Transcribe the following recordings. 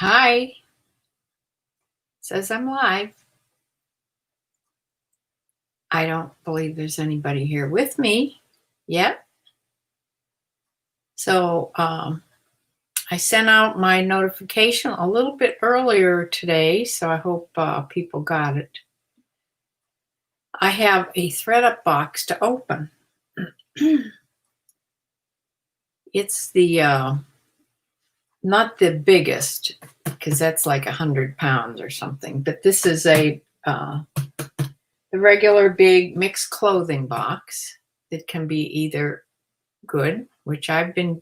Hi, says I'm live. I don't believe there's anybody here with me yet. So I sent out my notification a little bit earlier today, so I hope people got it. I have a ThredUp box to open. It's the not the biggest, because that's like 100 pounds or something, but this is the regular big mixed clothing box that can be either good, which I've been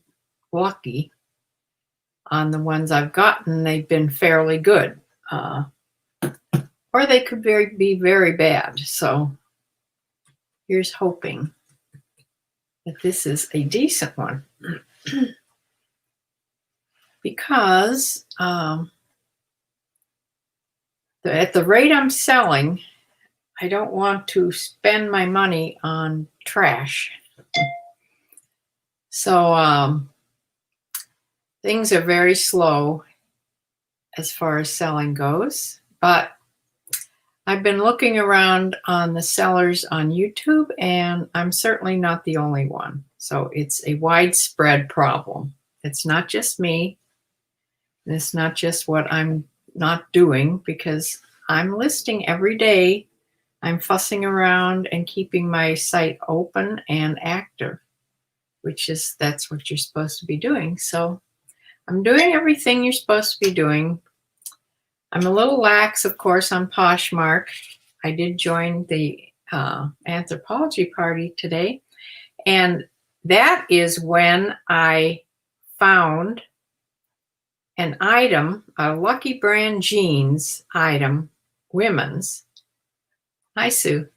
lucky on the ones I've gotten, they've been fairly good, or they could be very bad. So here's hoping that this is a decent one. Because at the rate I'm selling, I don't want to spend my money on trash. So things are very slow as far as selling goes, but I've been looking around on the sellers on YouTube, and I'm certainly not the only one. So it's a widespread problem. It's not just me. It's not just what I'm not doing, because I'm listing every day. I'm fussing around and keeping my site open and active, that's what you're supposed to be doing. So I'm doing everything you're supposed to be doing. I'm a little lax, of course, on Poshmark. I did join the anthropology party today, and that is when I found an item, a Lucky Brand jeans item, women's. Hi, Sue.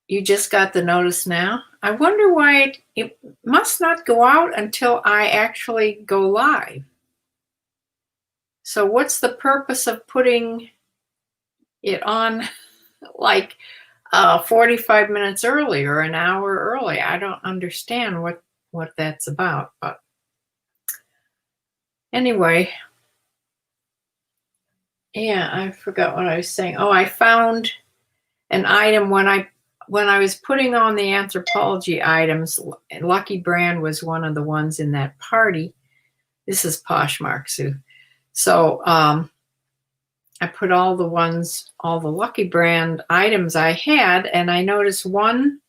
You just got the notice now? I wonder why it must not go out until I actually go live. So what's the purpose of putting it on like 45 minutes early or an hour early? I don't understand what that's about. But anyway, yeah, I forgot what I was saying. Oh, I found an item when I was putting on the anthropology items. Lucky Brand was one of the ones in that party. This is Poshmark, Sue. So I put all the Lucky Brand items I had, and I noticed one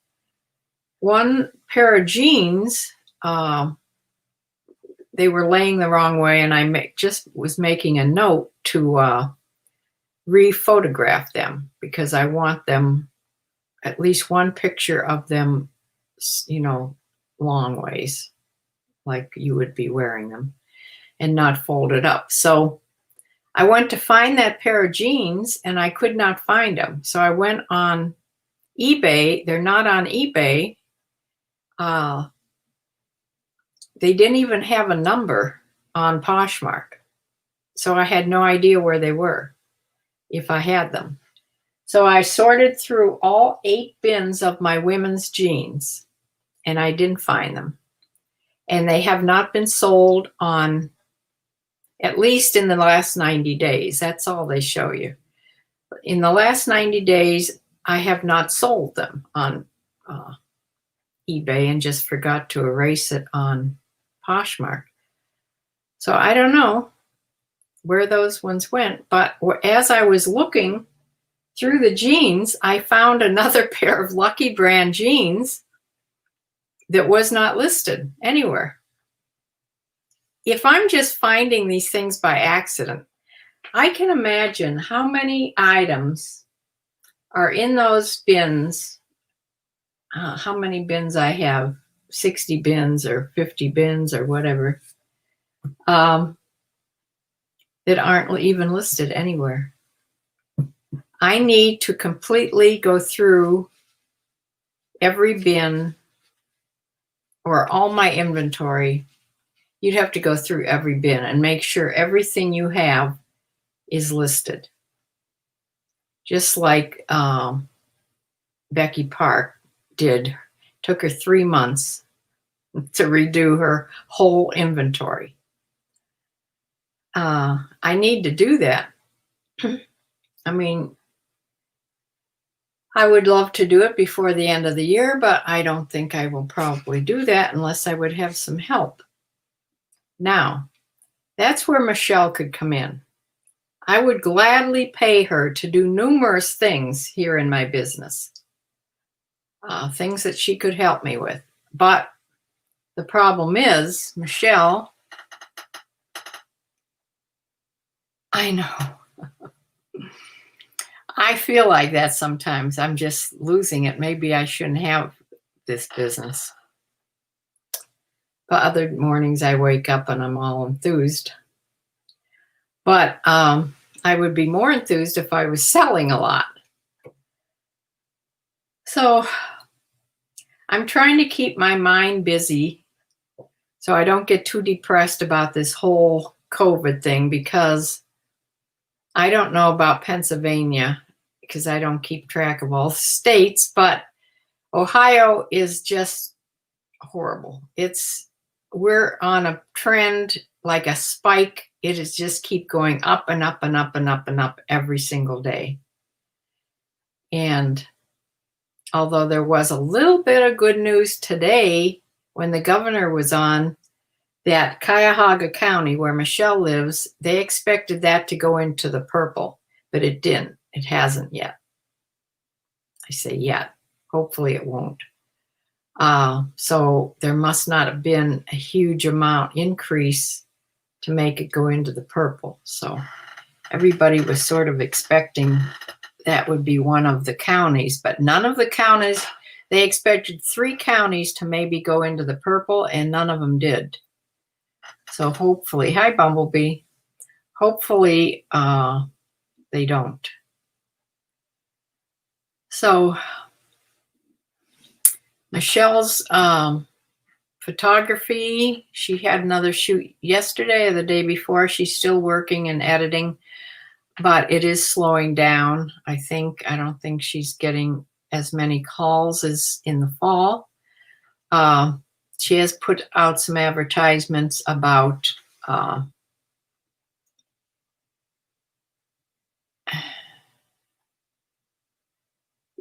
pair of jeans, they were laying the wrong way, and I just was making a note to re-photograph them, because I want them, at least one picture of them, long ways, like you would be wearing them, and not folded up. So I went to find that pair of jeans, and I could not find them. So I went on eBay. They're not on eBay. They didn't even have a number on Poshmark. So I had no idea where they were, if I had them. So I sorted through all 8 bins of my women's jeans, and I didn't find them. And they have not been sold on, at least in the last 90 days. That's all they show you. In the last 90 days, I have not sold them on eBay, and just forgot to erase it on Poshmark. So I don't know where those ones went, but as I was looking through the jeans, I found another pair of Lucky Brand jeans that was not listed anywhere. If I'm just finding these things by accident, I can imagine how many items are in those bins. How many bins I have, 60 bins or 50 bins or whatever, that aren't even listed anywhere. I need to completely go through every bin, or all my inventory. You'd have to go through every bin and make sure everything you have is listed. Just like Becky Park did. Took her 3 months to redo her whole inventory. I need to do that. I mean, I would love to do it before the end of the year, but I don't think I will probably do that unless I would have some help. Now, that's where Michelle could come in. I would gladly pay her to do numerous things here in my business, things that she could help me with. But the problem is, Michelle, I know. I feel like that sometimes. I'm just losing it. Maybe I shouldn't have this business. But other mornings I wake up and I'm all enthused. But I would be more enthused if I was selling a lot. So I'm trying to keep my mind busy so I don't get too depressed about this whole COVID thing, because I don't know about Pennsylvania because I don't keep track of all the states, but Ohio is just horrible. We're on a trend like a spike. It is just keep going up and up and up and up and up every single day. And although there was a little bit of good news today when the governor was on, that Cuyahoga County, where Michelle lives, they expected that to go into the purple, but it didn't. It hasn't yet. I say yet. Hopefully it won't. So there must not have been a huge amount increase to make it go into the purple. So everybody was sort of expecting that would be one of the counties, but none of the counties. They expected 3 counties to maybe go into the purple, and none of them did. So hopefully, hi Bumblebee, hopefully they don't. So Michelle's photography, she had another shoot yesterday or the day before. She's still working and editing, but it is slowing down. I don't think she's getting as many calls as in the fall. She has put out some advertisements about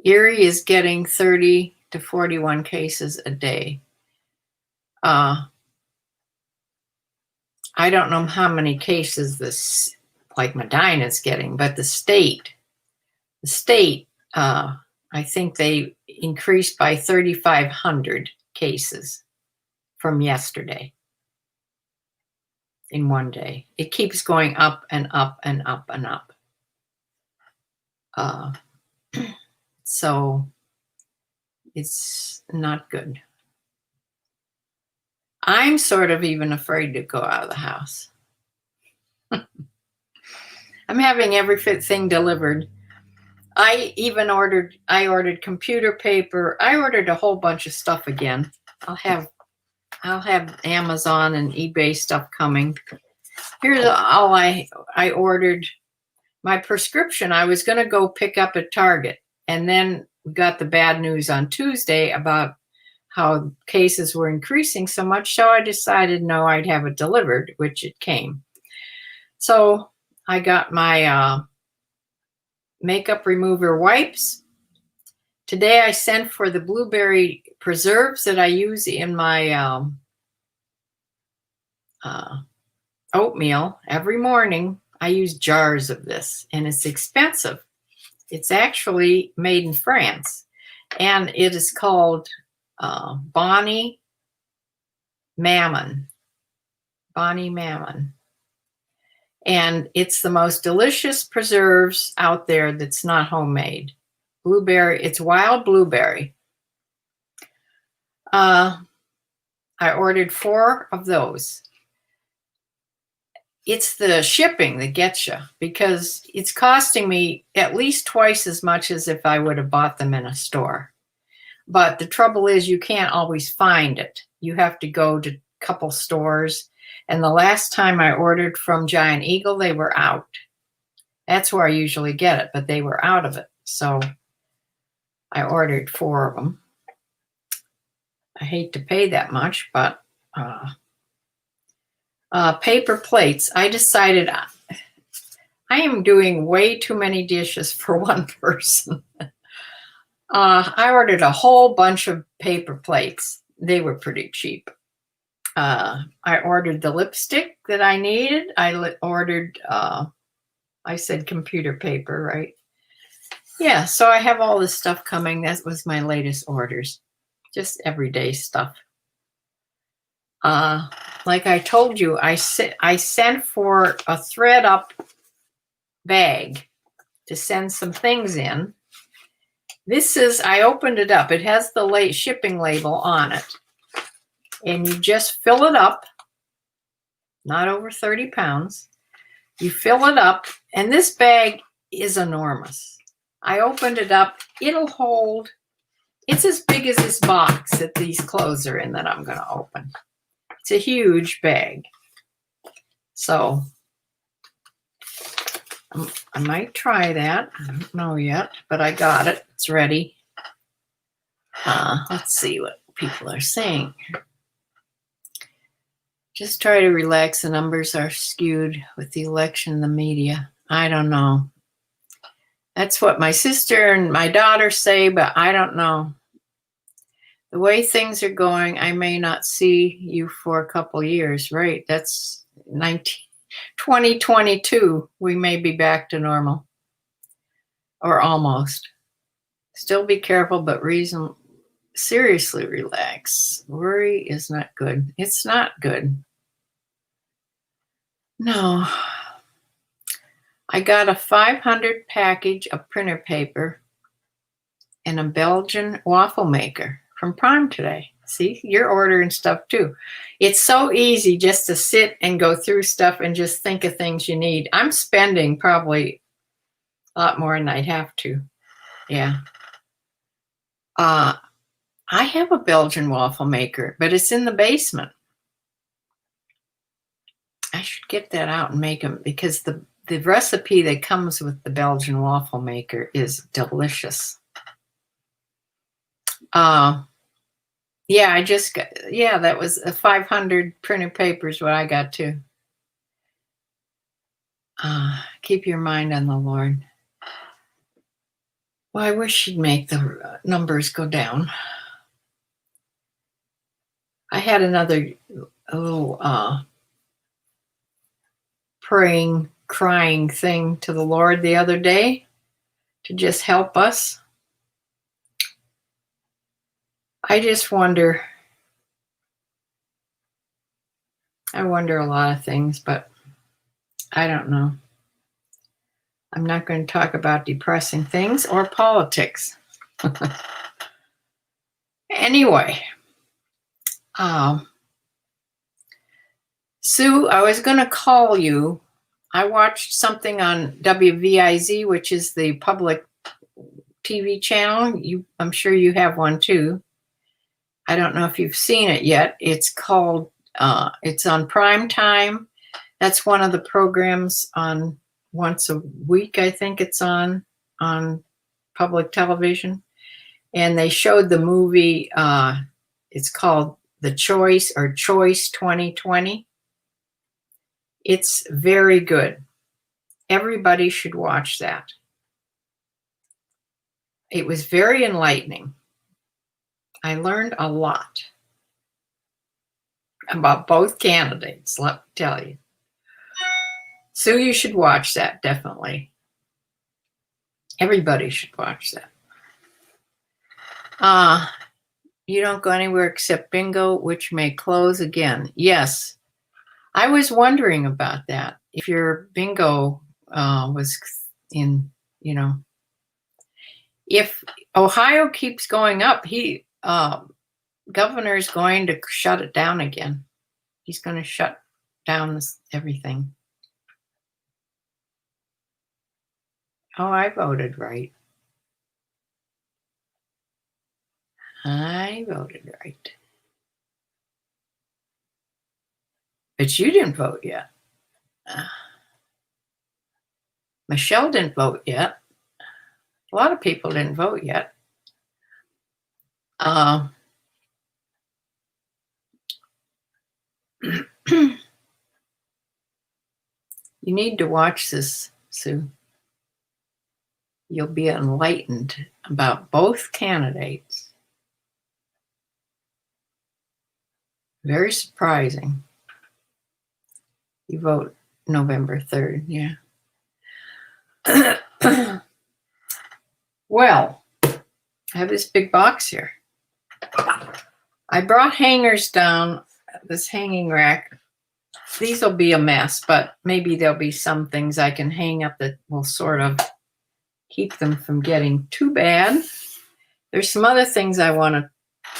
Erie is getting 30 to 41 cases a day. I don't know how many cases this, like Medina, is getting, but the state, I think they increased by 3,500 cases from yesterday in one day. It keeps going up and up and up and up. So it's not good. I'm sort of even afraid to go out of the house. I'm having everything delivered. I ordered computer paper. I ordered a whole bunch of stuff again. I'll have Amazon and eBay stuff coming. Here's all I ordered. My prescription I was going to go pick up at Target, and then we got the bad news on Tuesday about how cases were increasing so much, so I decided no, I'd have it delivered, which it came. So I got my makeup remover wipes. Today I sent for the blueberry preserves that I use in my oatmeal every morning. I use jars of this, and it's expensive. It's actually made in France, and it is called Bonnie Mammon. Bonnie Mammon. And it's the most delicious preserves out there that's not homemade. Blueberry, it's wild blueberry. I ordered 4 of those. It's the shipping that gets you, because it's costing me at least twice as much as if I would have bought them in a store. But the trouble is you can't always find it. You have to go to a couple stores. And the last time I ordered from Giant Eagle, they were out. That's where I usually get it, but they were out of it. So I ordered 4 of them. I hate to pay that much, but Paper plates. I decided I am doing way too many dishes for one person. I ordered a whole bunch of paper plates. They were pretty cheap. I ordered the lipstick that I needed. I ordered, I said computer paper, right? Yeah, so I have all this stuff coming. That was my latest orders. Just everyday stuff. Like I told you, I sent for a ThredUp bag to send some things in. This is, I opened it up. It has the shipping label on it. And you just fill it up, not over 30 pounds. You fill it up, and this bag is enormous. I opened it up. It'll hold, it's as big as this box that these clothes are in that I'm going to open. It's a huge bag. So I might try that. I don't know yet, but I got it. It's ready. Let's see what people are saying. Just try to relax. The numbers are skewed with the election and the media. I don't know. That's what my sister and my daughter say, but I don't know. The way things are going, I may not see you for a couple years, right? That's 2022. We may be back to normal. Or almost. Still be careful, but seriously relax. Worry is not good. It's not good. No. I got a 500 package of printer paper and a Belgian waffle maker from Prime today. See, you're ordering stuff too. It's so easy just to sit and go through stuff and just think of things you need. I'm spending probably a lot more than I'd have to. Yeah. I have a Belgian waffle maker, but it's in the basement. I should get that out and make them, because the recipe that comes with the Belgian waffle maker is delicious. Yeah, I just got, yeah, that was a 500 printed papers what I got too. Keep your mind on the Lord. Well, I wish she'd make the numbers go down. I had a little praying, crying thing to the Lord the other day to just help us. I just wonder. I wonder a lot of things, but I don't know. I'm not going to talk about depressing things or politics. Anyway, Sue, I was going to call you. I watched something on WVIZ, which is the public TV channel. I'm sure you have one too. I don't know if you've seen it yet. It's called, it's on prime time. That's one of the programs on once a week, I think it's on public television. And they showed the movie, it's called The Choice or Choice 2020. It's very good. Everybody should watch that. It was very enlightening. I learned a lot about both candidates, let me tell you. So you should watch that, definitely. Everybody should watch that. You don't go anywhere except bingo, which may close again. Yes, I was wondering about that. If your bingo was in, if Ohio keeps going up, governor is going to shut it down again. He's going to shut down everything. Oh, I voted right. I voted right. But you didn't vote yet. Michelle didn't vote yet. A lot of people didn't vote yet. You need to watch this, Sue. You'll be enlightened about both candidates. Very surprising. You vote November 3rd, yeah. Well, I have this big box here. I brought hangers down, this hanging rack. These will be a mess, but maybe there'll be some things I can hang up that will sort of keep them from getting too bad. There's some other things I want to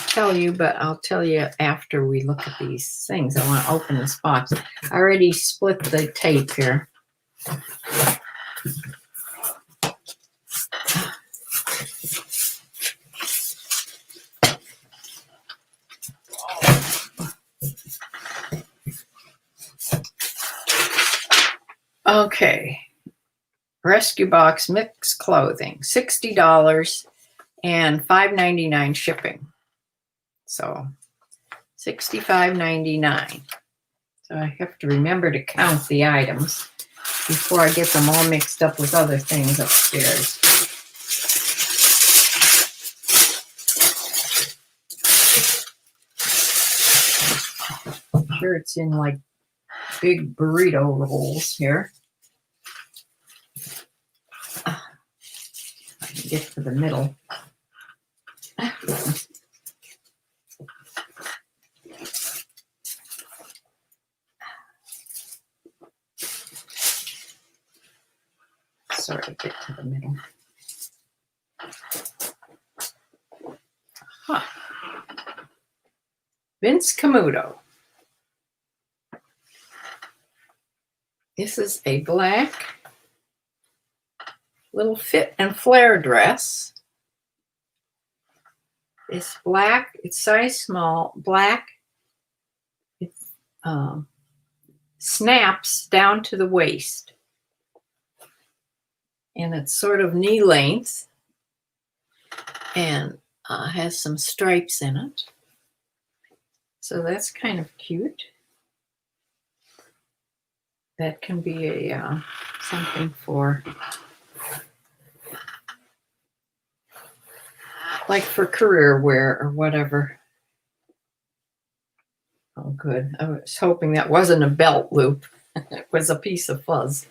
tell you, but I'll tell you after we look at these things. I want to open this box. I already split the tape here. Okay. Rescue Box Mixed Clothing, $60 and $5.99 shipping. So $65.99. So I have to remember to count the items before I get them all mixed up with other things upstairs. I'm sure it's in like big burrito rolls here. I can get to the middle. Sort of get to the middle. Huh. Vince Camuto. This is a black little fit and flare dress. It's black, it's size small, black. It snaps down to the waist. And it's sort of knee length and has some stripes in it. So that's kind of cute. That can be a something for, like for career wear or whatever. Oh, good. I was hoping that wasn't a belt loop. It was a piece of fuzz.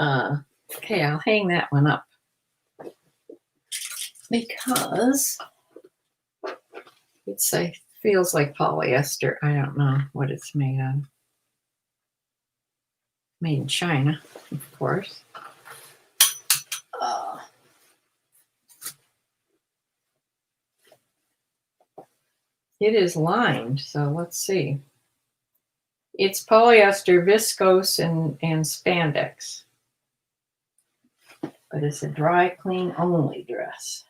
Okay, I'll hang that one up because it's feels like polyester. I don't know what it's made of. Made in China, of course. It is lined, so let's see. It's polyester, viscose, and spandex. But it's a dry clean only dress.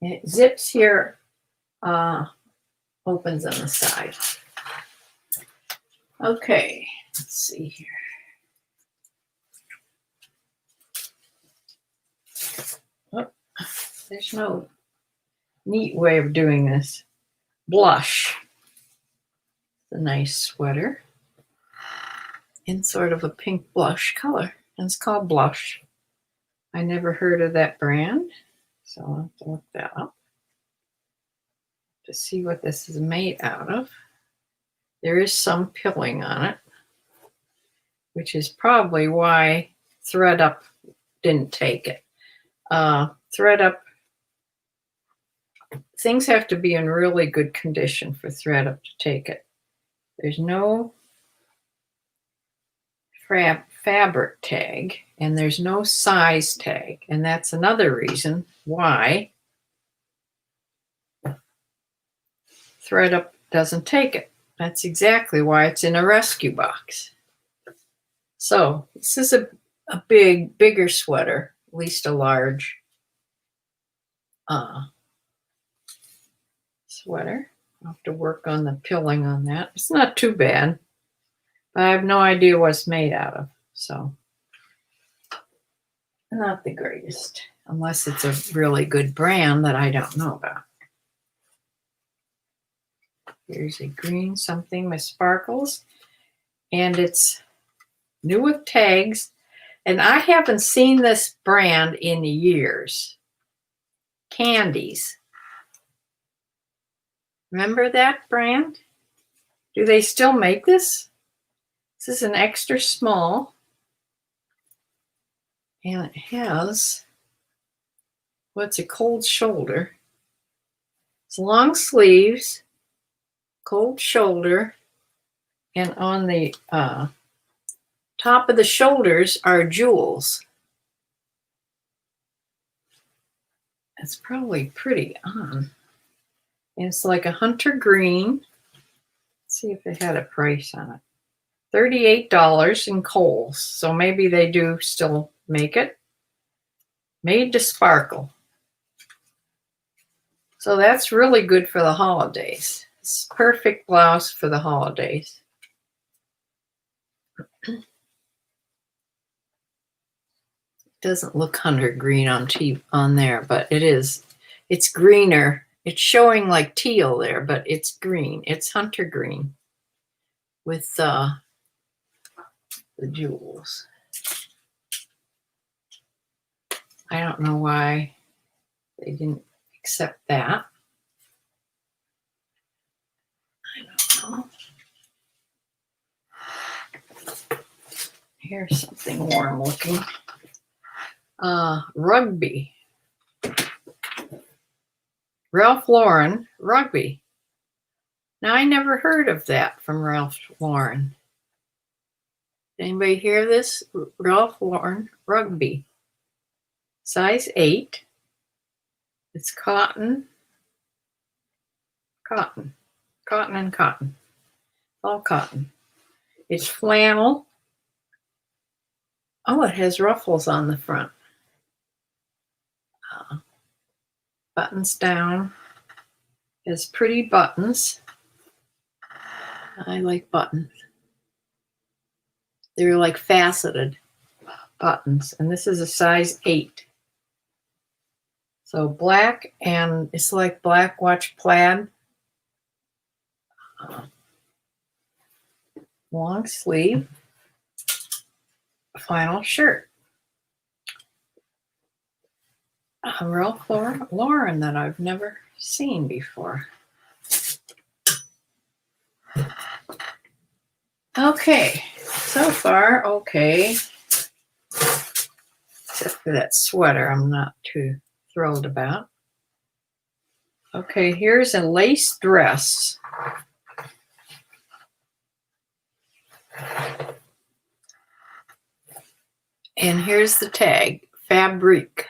It zips here, opens on the side. Okay, let's see here. Oh, there's no neat way of doing this. Blush. It's a nice sweater in sort of a pink blush color. And it's called Blush. I never heard of that brand, so I'll have to look that up to see what this is made out of. There is some pilling on it, which is probably why ThredUp didn't take it. ThredUp, things have to be in really good condition for ThredUp to take it. There's no fabric tag, and there's no size tag, and that's another reason why ThredUp doesn't take it. That's exactly why it's in a rescue box. So this is a bigger sweater, at least a large sweater. I'll have to work on the pilling on that. It's not too bad, but I have no idea what it's made out of. So not the greatest, unless it's a really good brand that I don't know about. Here's a green something with sparkles, and it's new with tags. And I haven't seen this brand in years. Candies. Remember that brand? Do they still make this? This is an extra small. And it has, what's a cold shoulder? It's long sleeves, cold shoulder, and on the top of the shoulders are jewels. It's probably pretty on. And it's like a hunter green. Let's see if it had a price on it. $38 in Kohl's. So maybe they do still make it. Made to sparkle. So that's really good for the holidays. It's perfect blouse for the holidays. It doesn't look hunter green on there, but it is. It's greener. It's showing like teal there, but it's green. It's hunter green with the jewels. I don't know why they didn't accept that. I don't know. Here's something warm looking. Rugby. Ralph Lauren Rugby. Now, I never heard of that from Ralph Lauren. Anybody hear this? Ralph Lauren Rugby. Size 8. It's cotton. Cotton. Cotton and cotton. All cotton. It's flannel. Oh, it has ruffles on the front. Buttons down. It has pretty buttons. I like buttons. They're like faceted buttons. And this is a size 8. So black, and it's like black watch plaid. Long sleeve. Flannel shirt. Ralph Lauren that I've never seen before. Okay, so far okay. Except for that sweater I'm not too thrilled about. Okay, here's a lace dress. And here's the tag, fabric.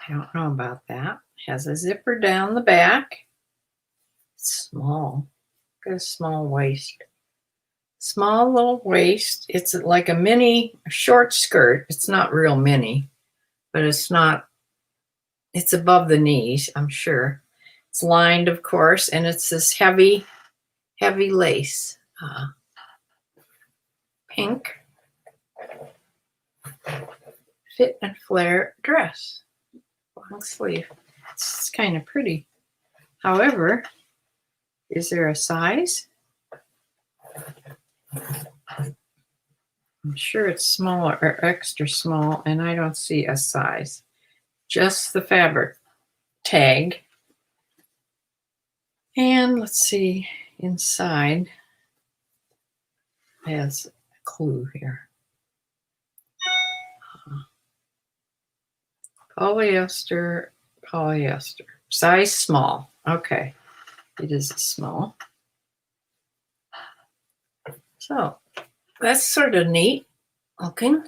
I don't know about that. Has a zipper down the back. It's small. Got a small waist. Small little waist. It's like a mini short skirt. It's not real mini, but it's not, it's above the knees, I'm sure. It's lined, of course, and it's this heavy lace. Pink fit and flare dress. Long sleeve. It's kind of pretty. However, is there a size? I'm sure it's small or extra small, and I don't see a size. Just the fabric tag. And let's see inside. It has a clue here. Polyester. Size small. Okay. It is small. So that's sort of neat looking.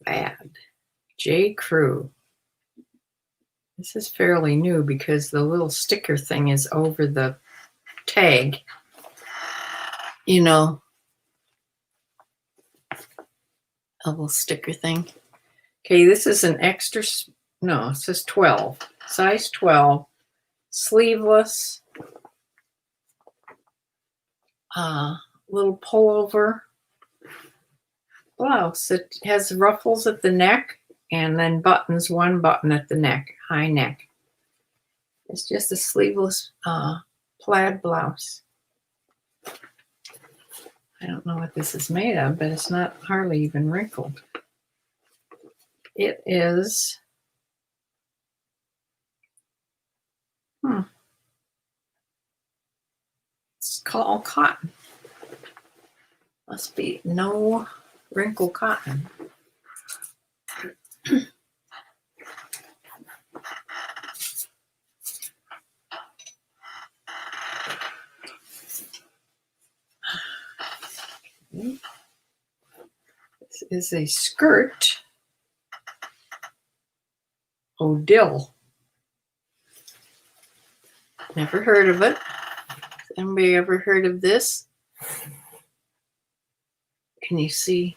Bad. J. Crew. This is fairly new because the little sticker thing is over the tag. You know, a little sticker thing. Okay, this is an extra, no, it says 12. Size 12. Sleeveless. Little pullover. blouse. It has ruffles at the neck and then buttons, one button at the neck, high neck. It's just a sleeveless plaid blouse. I don't know what this is made of, but it's not hardly even wrinkled. It is, it's called cotton. Must be no wrinkle cotton. This is a skirt. Dill. Never heard of it. Anybody ever heard of this? Can you see?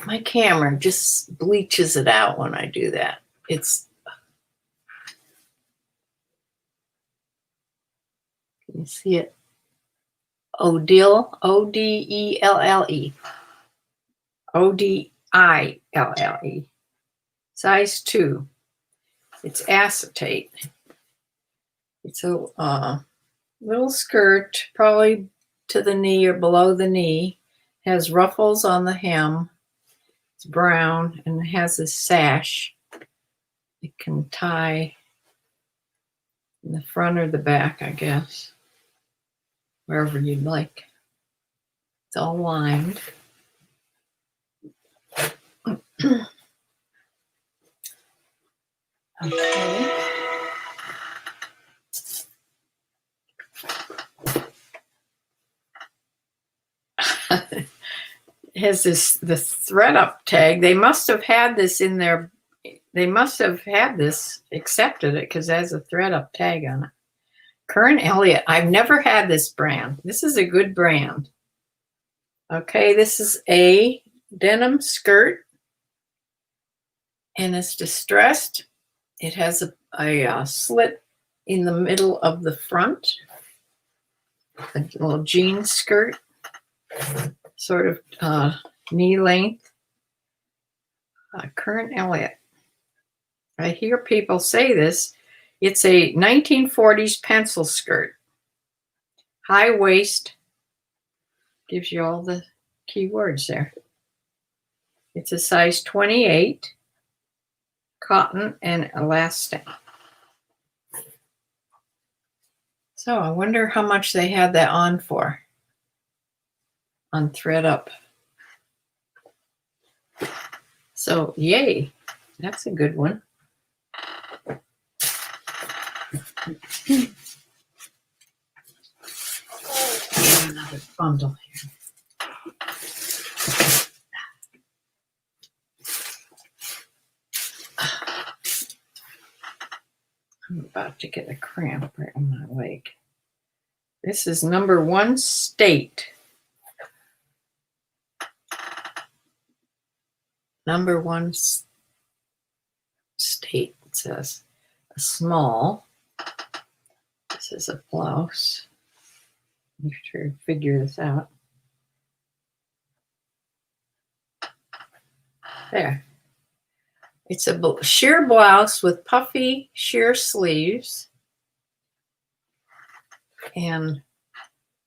My camera just bleaches it out when I do that. It's, can you see it? Odill, O-D-E-L-L-E. O-D-I-L-L-E. Size 2. It's acetate. It's a little skirt, probably to the knee or below the knee. Has ruffles on the hem. It's brown and it has a sash. It can tie in the front or the back, I guess. Wherever you'd like. It's all lined. Okay. It has the ThredUp tag. They must have had this in their, they must have had this, accepted it, because it has a ThredUp tag on it. Current Elliott. I've never had this brand. This is a good brand. Okay, this is a denim skirt. And it's distressed. It has a slit in the middle of the front. A little jean skirt. Sort of knee length. Current Elliott. I hear people say this. It's a 1940s pencil skirt. High waist. Gives you all the key words there. It's a size 28. Cotton and elastic. So I wonder how much they had that on for. On ThredUp. So yay. That's a good one. Another bundle here. I'm about to get a cramp right on my leg. This is number 1 state. Number 1 state, it says. A small. This is a blouse. I'm sure to figure this out. There. It's a sheer blouse with puffy sheer sleeves. And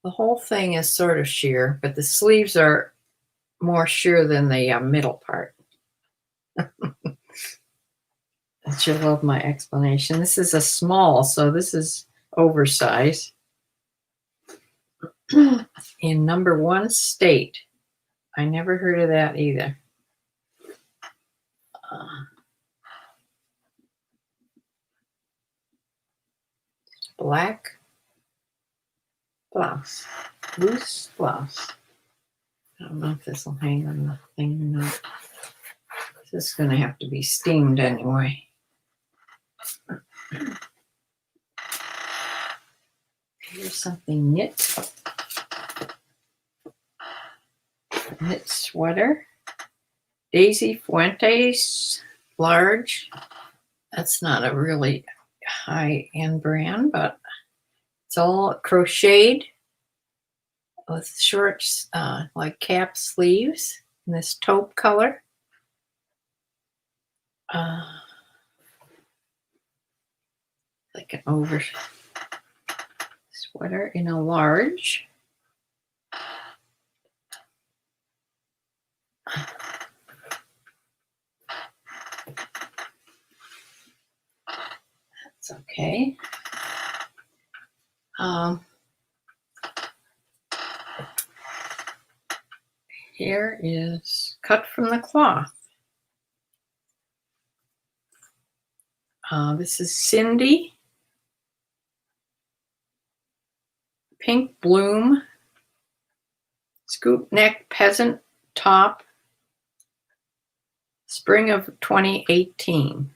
the whole thing is sort of sheer, but the sleeves are more sheer than the middle part. You love my explanation. This is a small, so this is oversized. In number 1 state. I never heard of that either. Black blouse. Loose blouse. I don't know if this will hang on the thing or not. This is going to have to be steamed anyway. Here's something knit. Knit sweater. Daisy Fuentes, large. That's not a really high-end brand, but it's all crocheted. with shorts, like cap sleeves in this taupe color. Like an over sweater in a large. That's okay. Here is cut from the cloth. This is Cindy. Pink bloom. Scoop neck peasant top. Spring of 2018.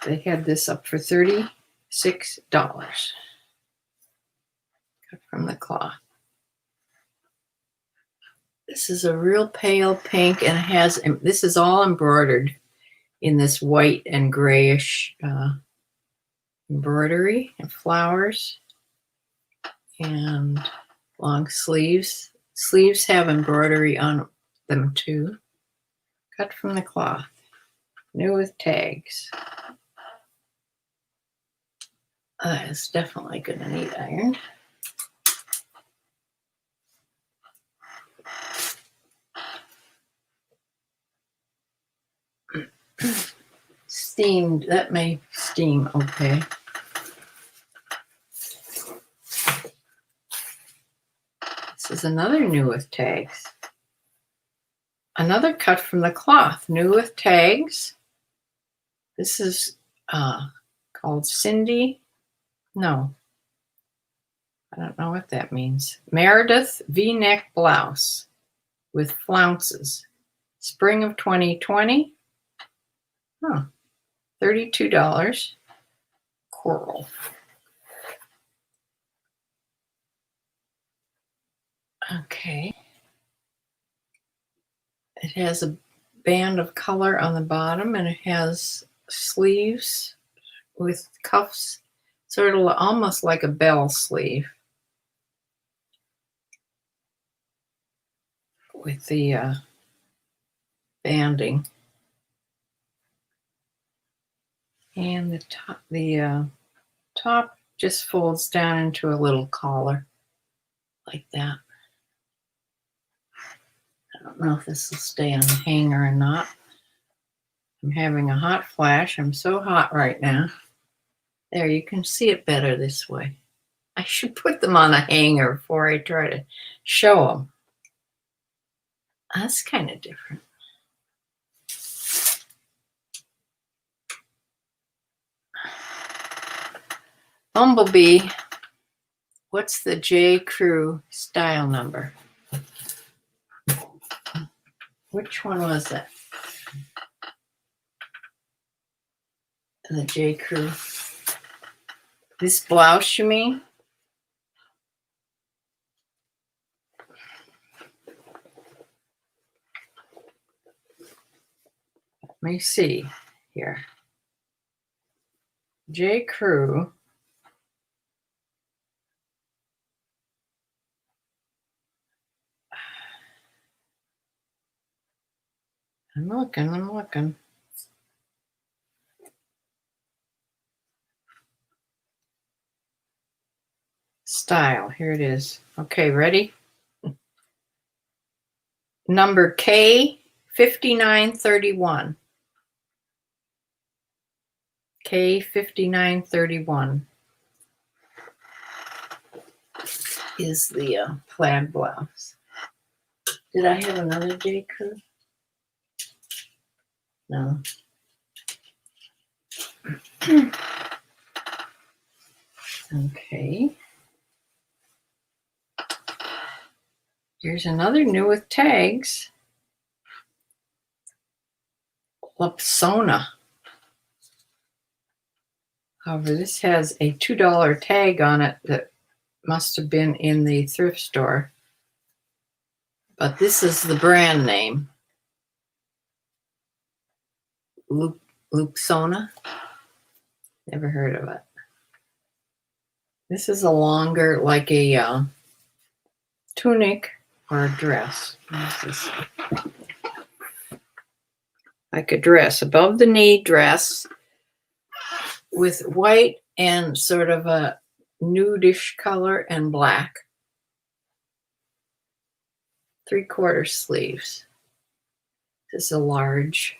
They had this up for $36. Cut from the cloth. This is a real pale pink, and it has, this is all embroidered in this white and grayish embroidery and flowers and long sleeves. Sleeves have embroidery on them too. Cut from the cloth. New with tags. It's definitely going to need iron. Steamed, that may steam okay. This is another new with tags. Another cut from the cloth, new with tags. This is called Cindy. No, I don't know what that means. Meredith V-neck blouse with flounces. Spring of 2020. Huh. $32. Coral. Okay. It has a band of color on the bottom, and it has sleeves with cuffs, sort of almost like a bell sleeve with the banding. And the top just folds down into a little collar like that. I don't know if this will stay on the hanger or not. I'm having a hot flash. I'm so hot right now. There, you can see it better this way. I should put them on a hanger before I try to show them. That's kind of different. Bumblebee. What's the J. Crew style number? Which one was that? The J. Crew. This blouse, you mean? Let me see here. J. Crew. I'm looking. Style, here it is. Okay, ready? Number K5931. K5931 is the plaid blouse. Did I have another J. Crew? No. Okay. Here's another new with tags. Lapsona. However, this has a $2 tag on it that must have been in the thrift store. But this is the brand name. Lapsona. Never heard of it. This is a longer, like a tunic or a dress. What is this? Like a dress, above the knee dress with white and sort of a nudish color and black. 3/4 sleeves. This is a large.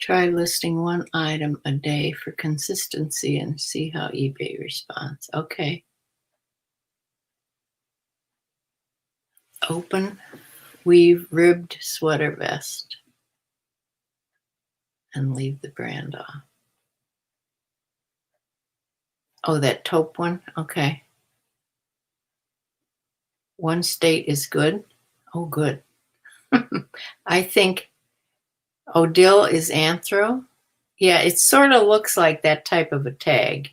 Try listing one item a day for consistency and see how eBay responds. Okay. Open, weave ribbed sweater vest. And leave the brand off. Oh, that taupe one? Okay. One state is good. Oh, good. I think Odile is anthro. Yeah, it sort of looks like that type of a tag.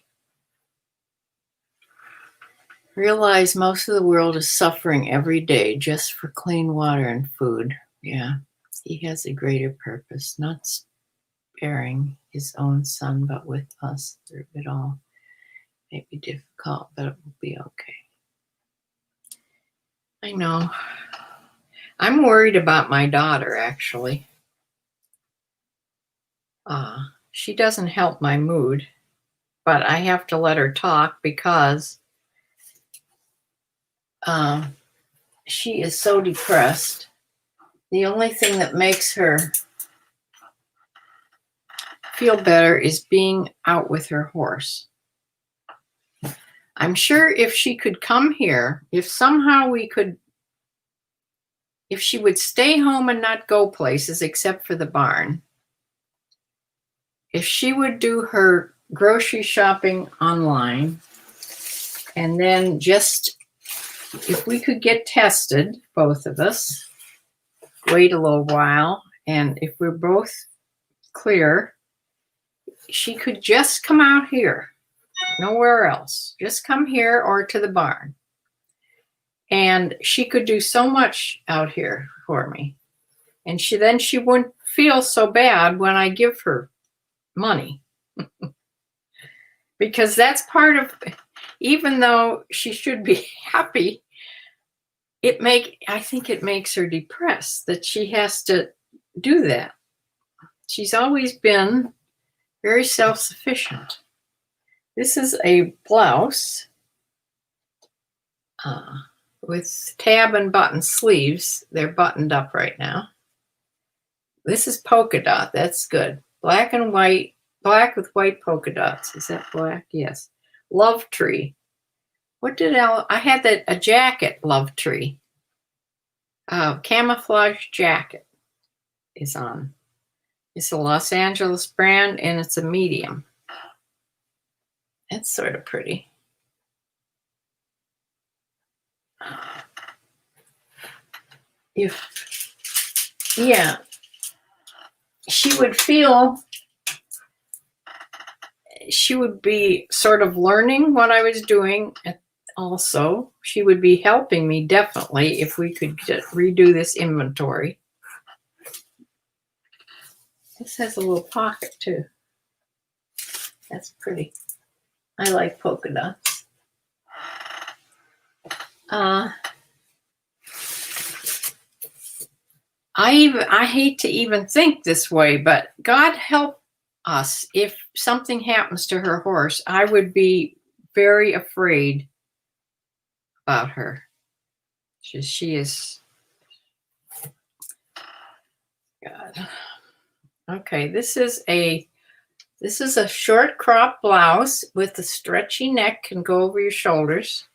Realize most of the world is suffering every day just for clean water and food. Yeah, he has a greater purpose, not sparing his own son, but with us through it all. May be difficult, but it will be okay. I know. I'm worried about my daughter, actually. She doesn't help my mood, but I have to let her talk because she is so depressed. The only thing that makes her feel better is being out with her horse. I'm sure if she could come here, if somehow we could, if she would stay home and not go places except for the barn, if she would do her grocery shopping online, and then just, if we could get tested, both of us, wait a little while, and if we're both clear, she could just come out here, nowhere else. Just come here or to the barn. And she could do so much out here for me. And then she wouldn't feel so bad when I give her money. Because that's part of, even though she should be happy, I think it makes her depressed that she has to do that. She's always been very self-sufficient. This is a blouse with tab and button sleeves. They're buttoned up right now. This is polka dot. That's good. Black and white, black with white polka dots. Is that black? Yes. Love tree. What did I had a jacket, love tree. Camouflage jacket is on. It's a Los Angeles brand and it's a medium. It's sort of pretty. Yeah, she would feel, she would be sort of learning what I was doing. Also, she would be helping me definitely if we could redo this inventory. This has a little pocket too. That's pretty. I like polka dots. I hate to even think this way, but God help us if something happens to her horse. I would be very afraid about her. She is. God. Okay, this is a short crop blouse with a stretchy neck, can go over your shoulders.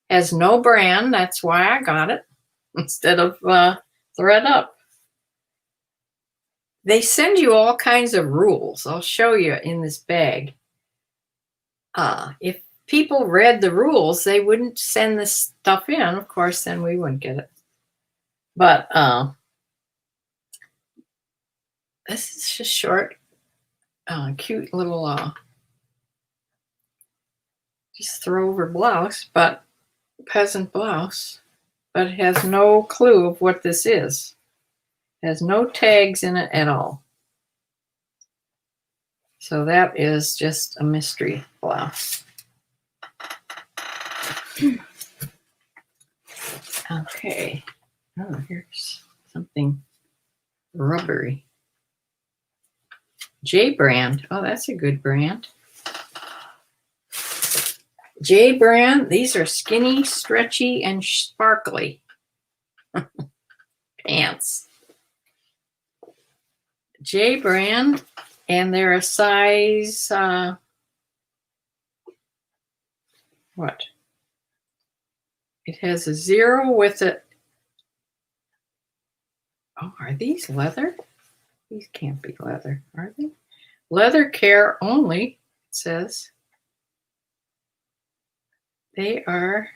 Has no brand. That's why I got it instead of ThredUp. They send you all kinds of rules. I'll show you in this bag. If people read the rules, they wouldn't send this stuff in. Of course, then we wouldn't get it. But this is just short, cute little just throw over blouse, but peasant blouse. but it has no clue of what this is. It has no tags in it at all. So that is just a mystery blouse. Okay. Oh, here's something rubbery. J brand. Oh, that's a good brand. J brand. These are skinny, stretchy, and sparkly pants. J brand, and they're a size what? It has a 0 with it. Oh, are these leather? These can't be leather, are they? Leather care only, it says. They are,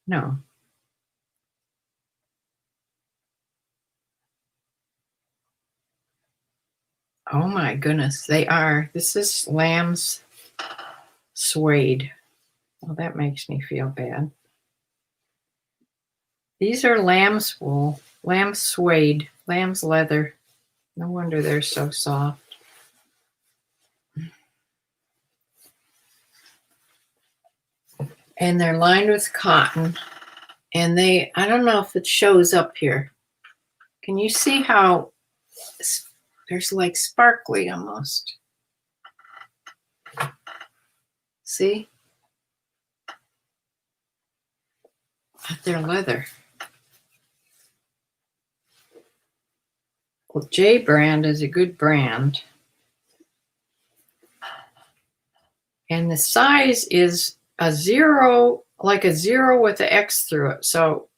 no. Oh my goodness, they are. This is lamb's suede. Well, that makes me feel bad. These are lamb's wool, lamb's suede, lamb's leather. No wonder they're so soft. And they're lined with cotton. And they, I don't know if it shows up here. Can you see how there's like sparkly almost? See? But they're leather. Well, J brand is a good brand. And the size is a 0, like a 0 with an X through it. So,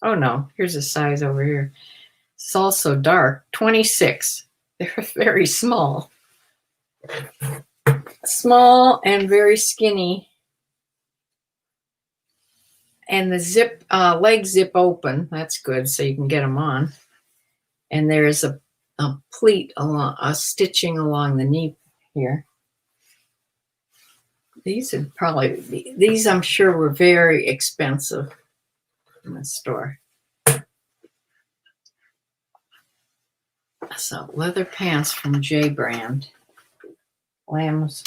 oh no, here's a size over here. It's also dark, 26. They're very small. Small and very skinny. And the zip, legs zip open. That's good, so you can get them on. And there's a pleat, a stitching along the knee here. These would probably be, these I'm sure were very expensive in the store. So leather pants from J brand. Lamb's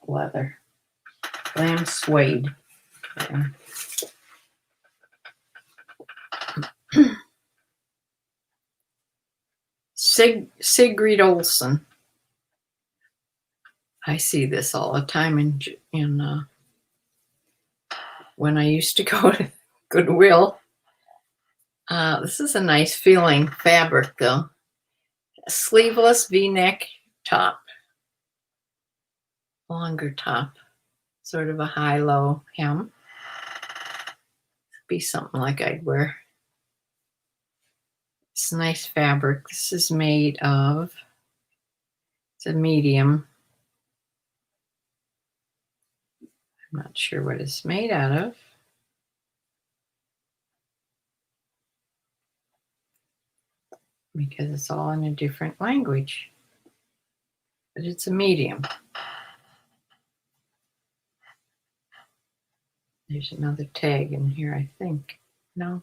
leather. Lamb suede. Yeah. Sigrid Olsen. I see this all the time in when I used to go to Goodwill. This is a nice feeling fabric though. A sleeveless V-neck top. Longer top. Sort of a high-low hem. Be something like I'd wear. It's nice fabric. This is made of, it's a medium. I'm not sure what it's made out of. Because it's all in a different language. But it's a medium. There's another tag in here, I think. No?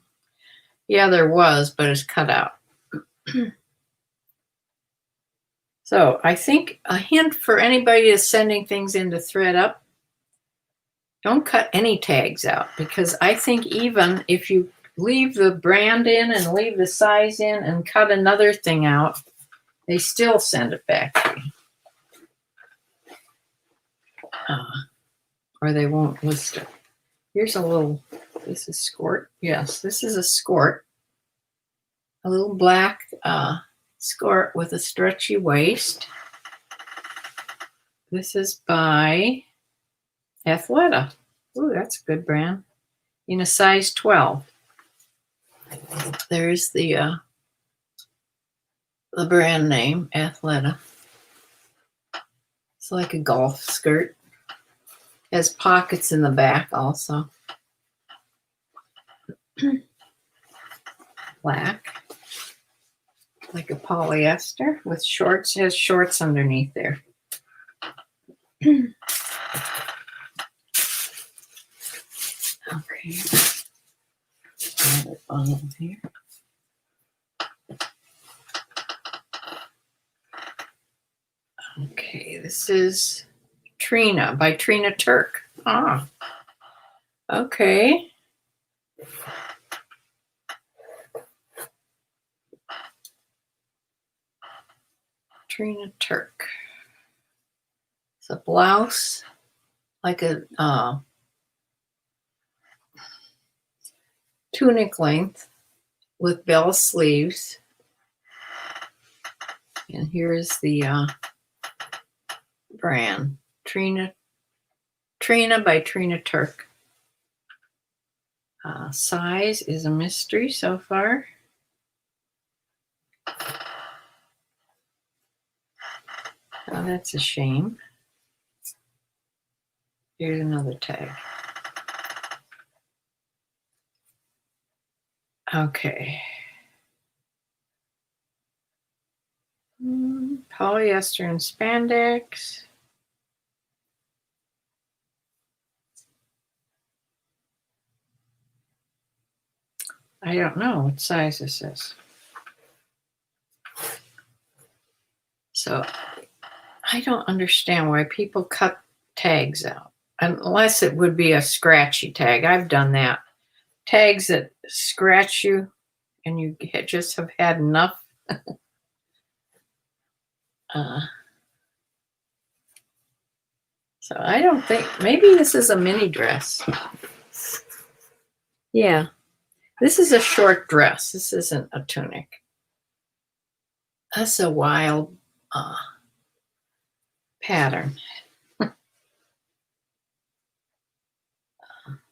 Yeah, there was, but it's cut out. So I think a hint for anybody that's sending things into ThredUp, don't cut any tags out, because I think even if you leave the brand in and leave the size in and cut another thing out, they still send it back to you. Or they won't list it. Here's a little, this is skirt. Yes, this is a skirt. A little black skirt with a stretchy waist. This is by Athleta. Ooh, that's a good brand. In a size 12. There's the brand name, Athleta. It's like a golf skirt. Has pockets in the back also. Black. Like a polyester with shorts. It has shorts underneath there. Okay. here. Okay, this is Trina by Trina Turk. Ah, okay. Trina Turk. It's a blouse, like a tunic length with bell sleeves. And here's the brand, Trina by Trina Turk. Size is a mystery so far. Oh, that's a shame. Here's another tag. Okay. Polyester and spandex. I don't know what size this is. So I don't understand why people cut tags out, unless it would be a scratchy tag. I've done that. Tags that scratch you and you just have had enough. So I don't think, maybe this is a mini dress. Yeah, this is a short dress. This isn't a tunic. That's a wild pattern.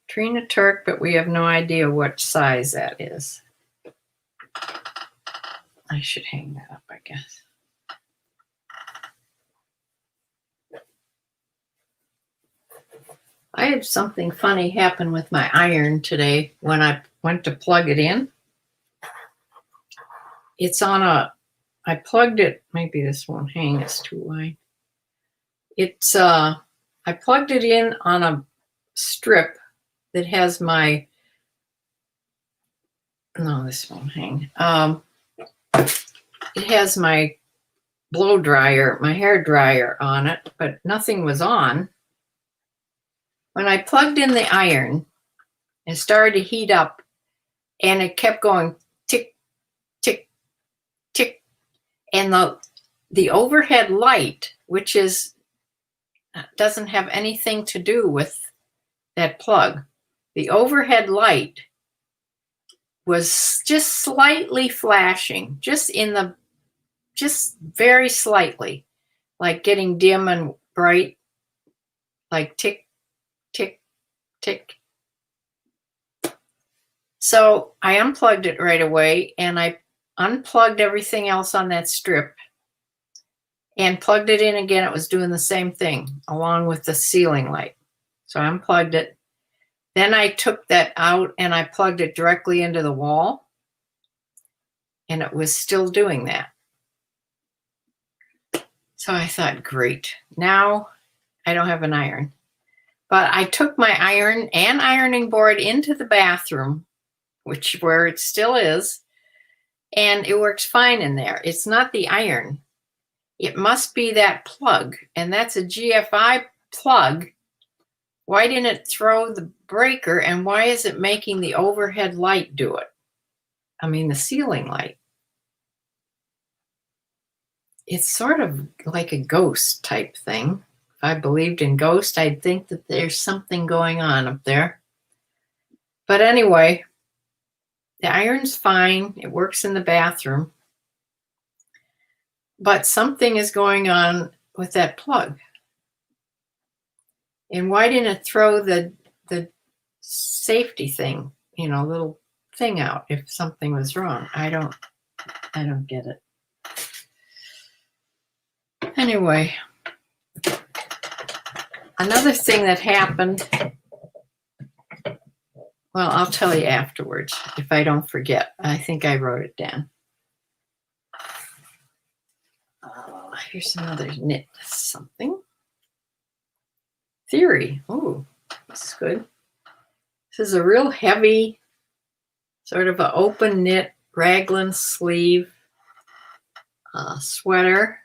Trina Turk, but we have no idea what size that is. I should hang that up, I guess. I had something funny happen with my iron today when I went to plug it in. It's on I plugged it, maybe this won't hang, it's too wide. It's, I plugged it in on a strip that has my, no, this won't hang. It has my blow dryer, my hair dryer on it, but nothing was on. When I plugged in the iron, it started to heat up and it kept going tick, tick, tick. And the overhead light, which doesn't have anything to do with that plug, the overhead light was just slightly flashing, just very slightly, like getting dim and bright, like tick, tick, tick. So I unplugged it right away and I unplugged everything else on that strip and plugged it in again. It was doing the same thing along with the ceiling light. So I unplugged it. Then I took that out and I plugged it directly into the wall and it was still doing that. So I thought, great, now I don't have an iron. But I took my iron and ironing board into the bathroom, where it still is, and it works fine in there. It's not the iron. It must be that plug, and that's a GFI plug. Why didn't it throw the breaker, and why is it making the overhead light do it? I mean, the ceiling light. It's sort of like a ghost type thing. If I believed in ghosts, I'd think that there's something going on up there. But anyway, the iron's fine. It works in the bathroom. But something is going on with that plug. And why didn't it throw the safety thing, little thing out if something was wrong? I don't get it. Anyway, another thing that happened, well, I'll tell you afterwards if I don't forget. I think I wrote it down. Here's another knit something. Theory. Oh, this is good. This is a real heavy Sort of an open knit raglan sleeve sweater.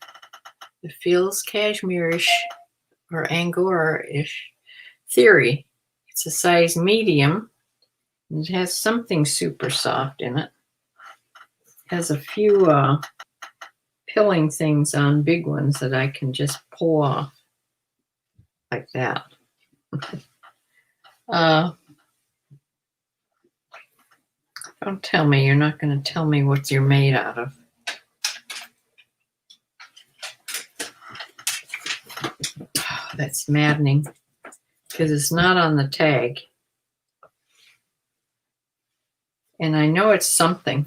It feels cashmere-ish or Angora-ish. Theory. It's a size medium. It has something super soft in it. It has a few pilling things on big ones that I can just pull off like that. Don't tell me you're not going to tell me what you're made out of. Oh, that's maddening because it's not on the tag. And I know it's something.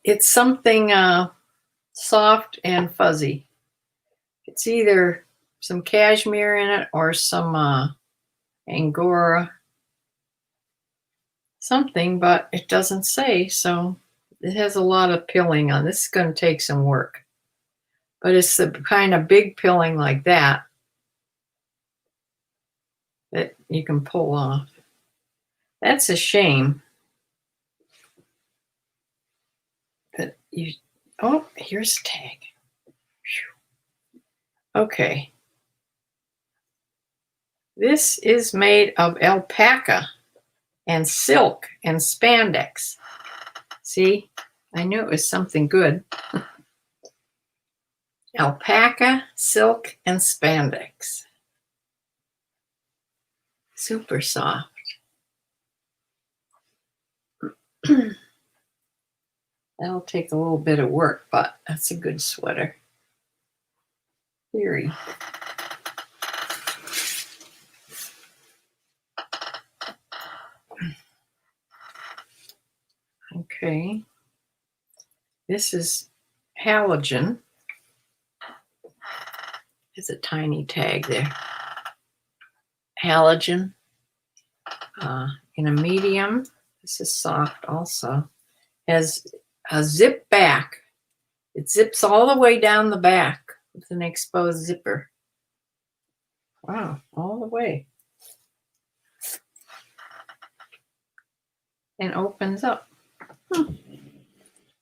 It's something soft and fuzzy. It's either some cashmere in it or some Angora something, but it doesn't say, so it has a lot of pilling on. This is going to take some work. But it's the kind of big pilling like that that you can pull off. That's a shame. That you, oh, here's a tag. Whew. Okay. This is made of alpaca and silk and spandex. See, I knew it was something good. Alpaca, silk, and spandex. Super soft. That'll take a little bit of work, but that's a good sweater. Theory. Okay. This is halogen. There's a tiny tag there. Halogen in a medium. This is soft also. Has a zip back. It zips all the way down the back with an exposed zipper. Wow, all the way. And opens up.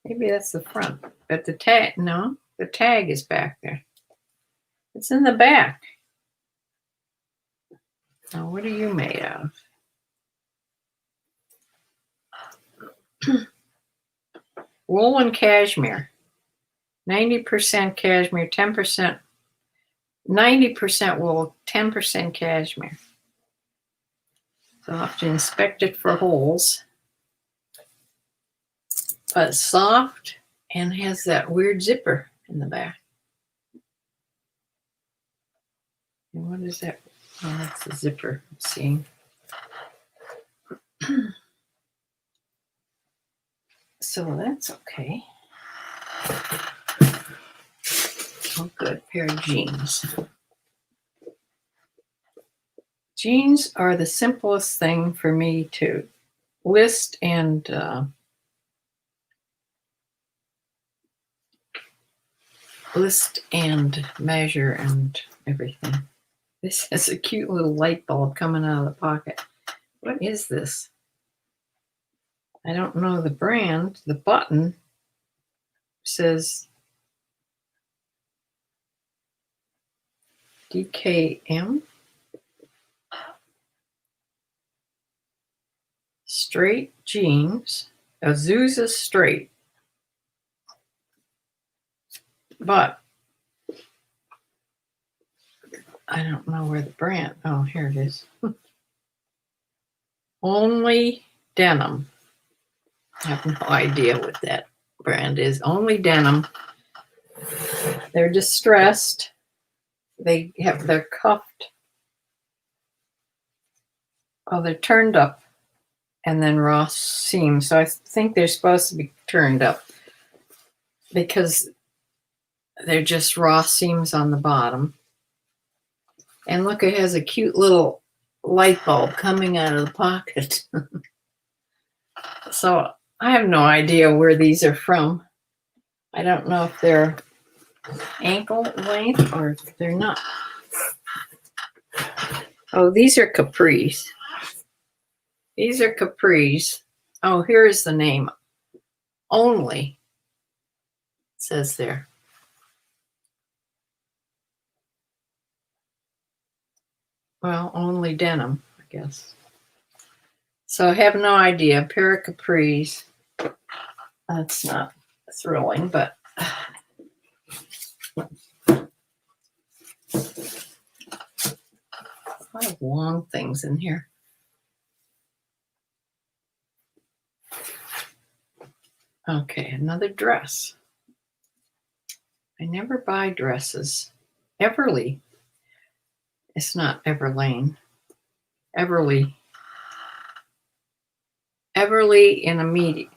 Maybe that's the front. But the tag, no, the tag is back there. It's in the back. Now, what are you made out of? Wool and cashmere. 90% cashmere, 10%, 90% wool, 10% cashmere. So I'll have to inspect it for holes. But it's soft and has that weird zipper in the back. And what is that? Oh, that's the zipper I'm seeing. So that's okay. Oh, good. Pair of jeans. Jeans are the simplest thing for me to list and measure and everything. This has a cute little light bulb coming out of the pocket. What is this? I don't know the brand. The button says DKM. Straight jeans. Azusa straight. But I don't know where the brand. Oh, here it is. Only denim. I have no idea what that brand is. Only denim. They're distressed. They're cuffed. Oh, they're turned up and then raw seams. So I think they're supposed to be turned up because they're just raw seams on the bottom. And look, it has a cute little light bulb coming out of the pocket. So I have no idea where these are from. I don't know if they're ankle length or if they're not. Oh, these are capris. These are capris. Oh, here is the name. Only. It says there. Well, only denim, I guess. So I have no idea. A pair of capris. That's not thrilling, but a lot of long things in here. Okay, another dress. I never buy dresses. Everly. It's not Everlane. Everly. Everly in a medium.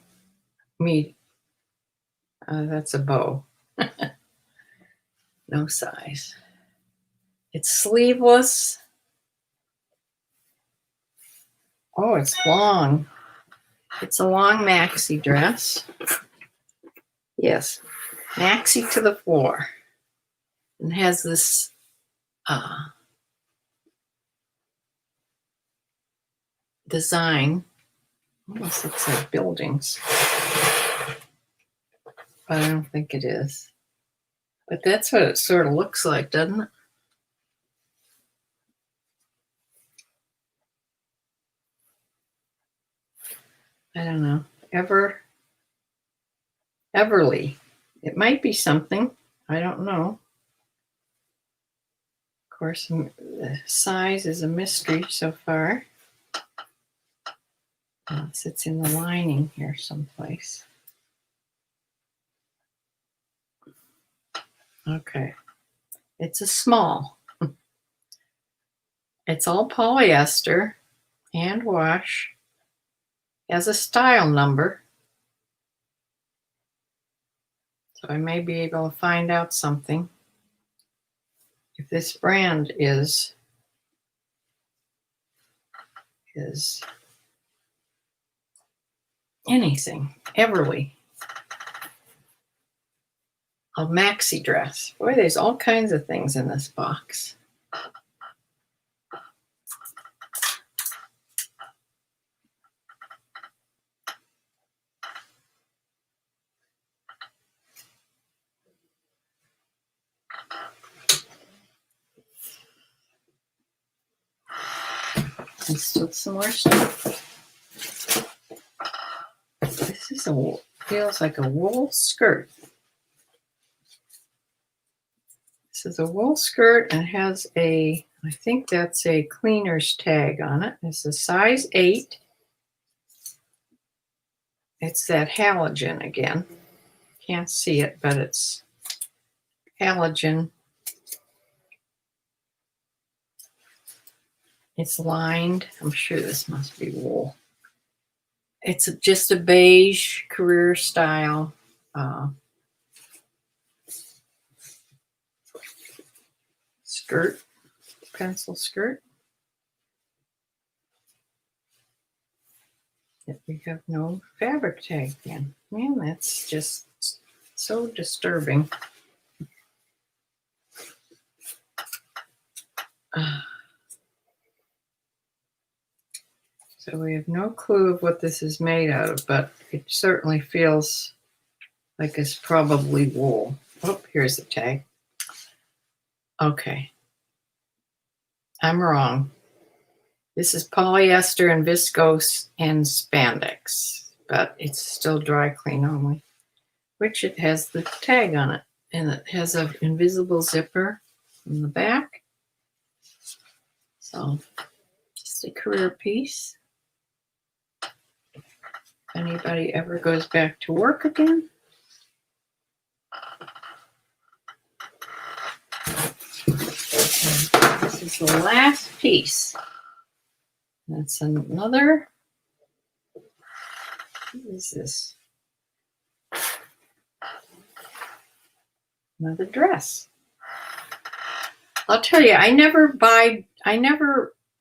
That's a bow. No size. It's sleeveless. Oh, it's long. It's a long maxi dress. Yes, maxi to the floor. And has this design. Almost looks like buildings. But I don't think it is. But that's what it sort of looks like, doesn't it? I don't know. Everly. It might be something. I don't know. Of course, the size is a mystery so far. It sits in the lining here someplace. Okay. It's a small. It's all polyester, hand wash, has a style number. So I may be able to find out something. If this brand is anything, Everly. A maxi dress. Boy, there's all kinds of things in this box. And still some more stuff. This is feels like a wool skirt. This is a wool skirt and has I think that's a cleaner's tag on it. It's a size 8. It's that halogen again. Can't see it, but it's halogen. It's lined. I'm sure this must be wool. It's just a beige career style skirt, pencil skirt. We have no fabric tag in. Man, that's just so disturbing. So we have no clue of what this is made out of, but it certainly feels like it's probably wool. Oh, here's the tag. Okay. I'm wrong. This is polyester and viscose and spandex, but it's still dry clean only, which it has the tag on it, and it has an invisible zipper in the back. So just a career piece. If anybody ever goes back to work again. This is the last piece. That's another. What is this? Another dress. I'll tell you,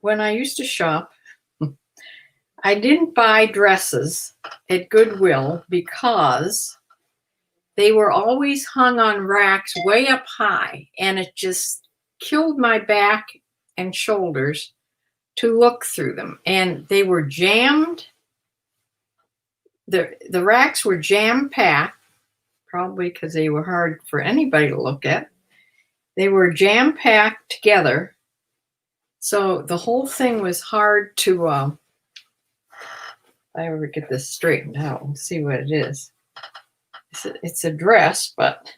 when I used to shop, I didn't buy dresses at Goodwill because they were always hung on racks way up high, and it just killed my back and shoulders to look through them, and they were jammed. The racks were jam-packed, probably because they were hard for anybody to look at. They were jam-packed together, so the whole thing was hard to, if I ever get this straightened out, we'll see what it is. It's a dress, but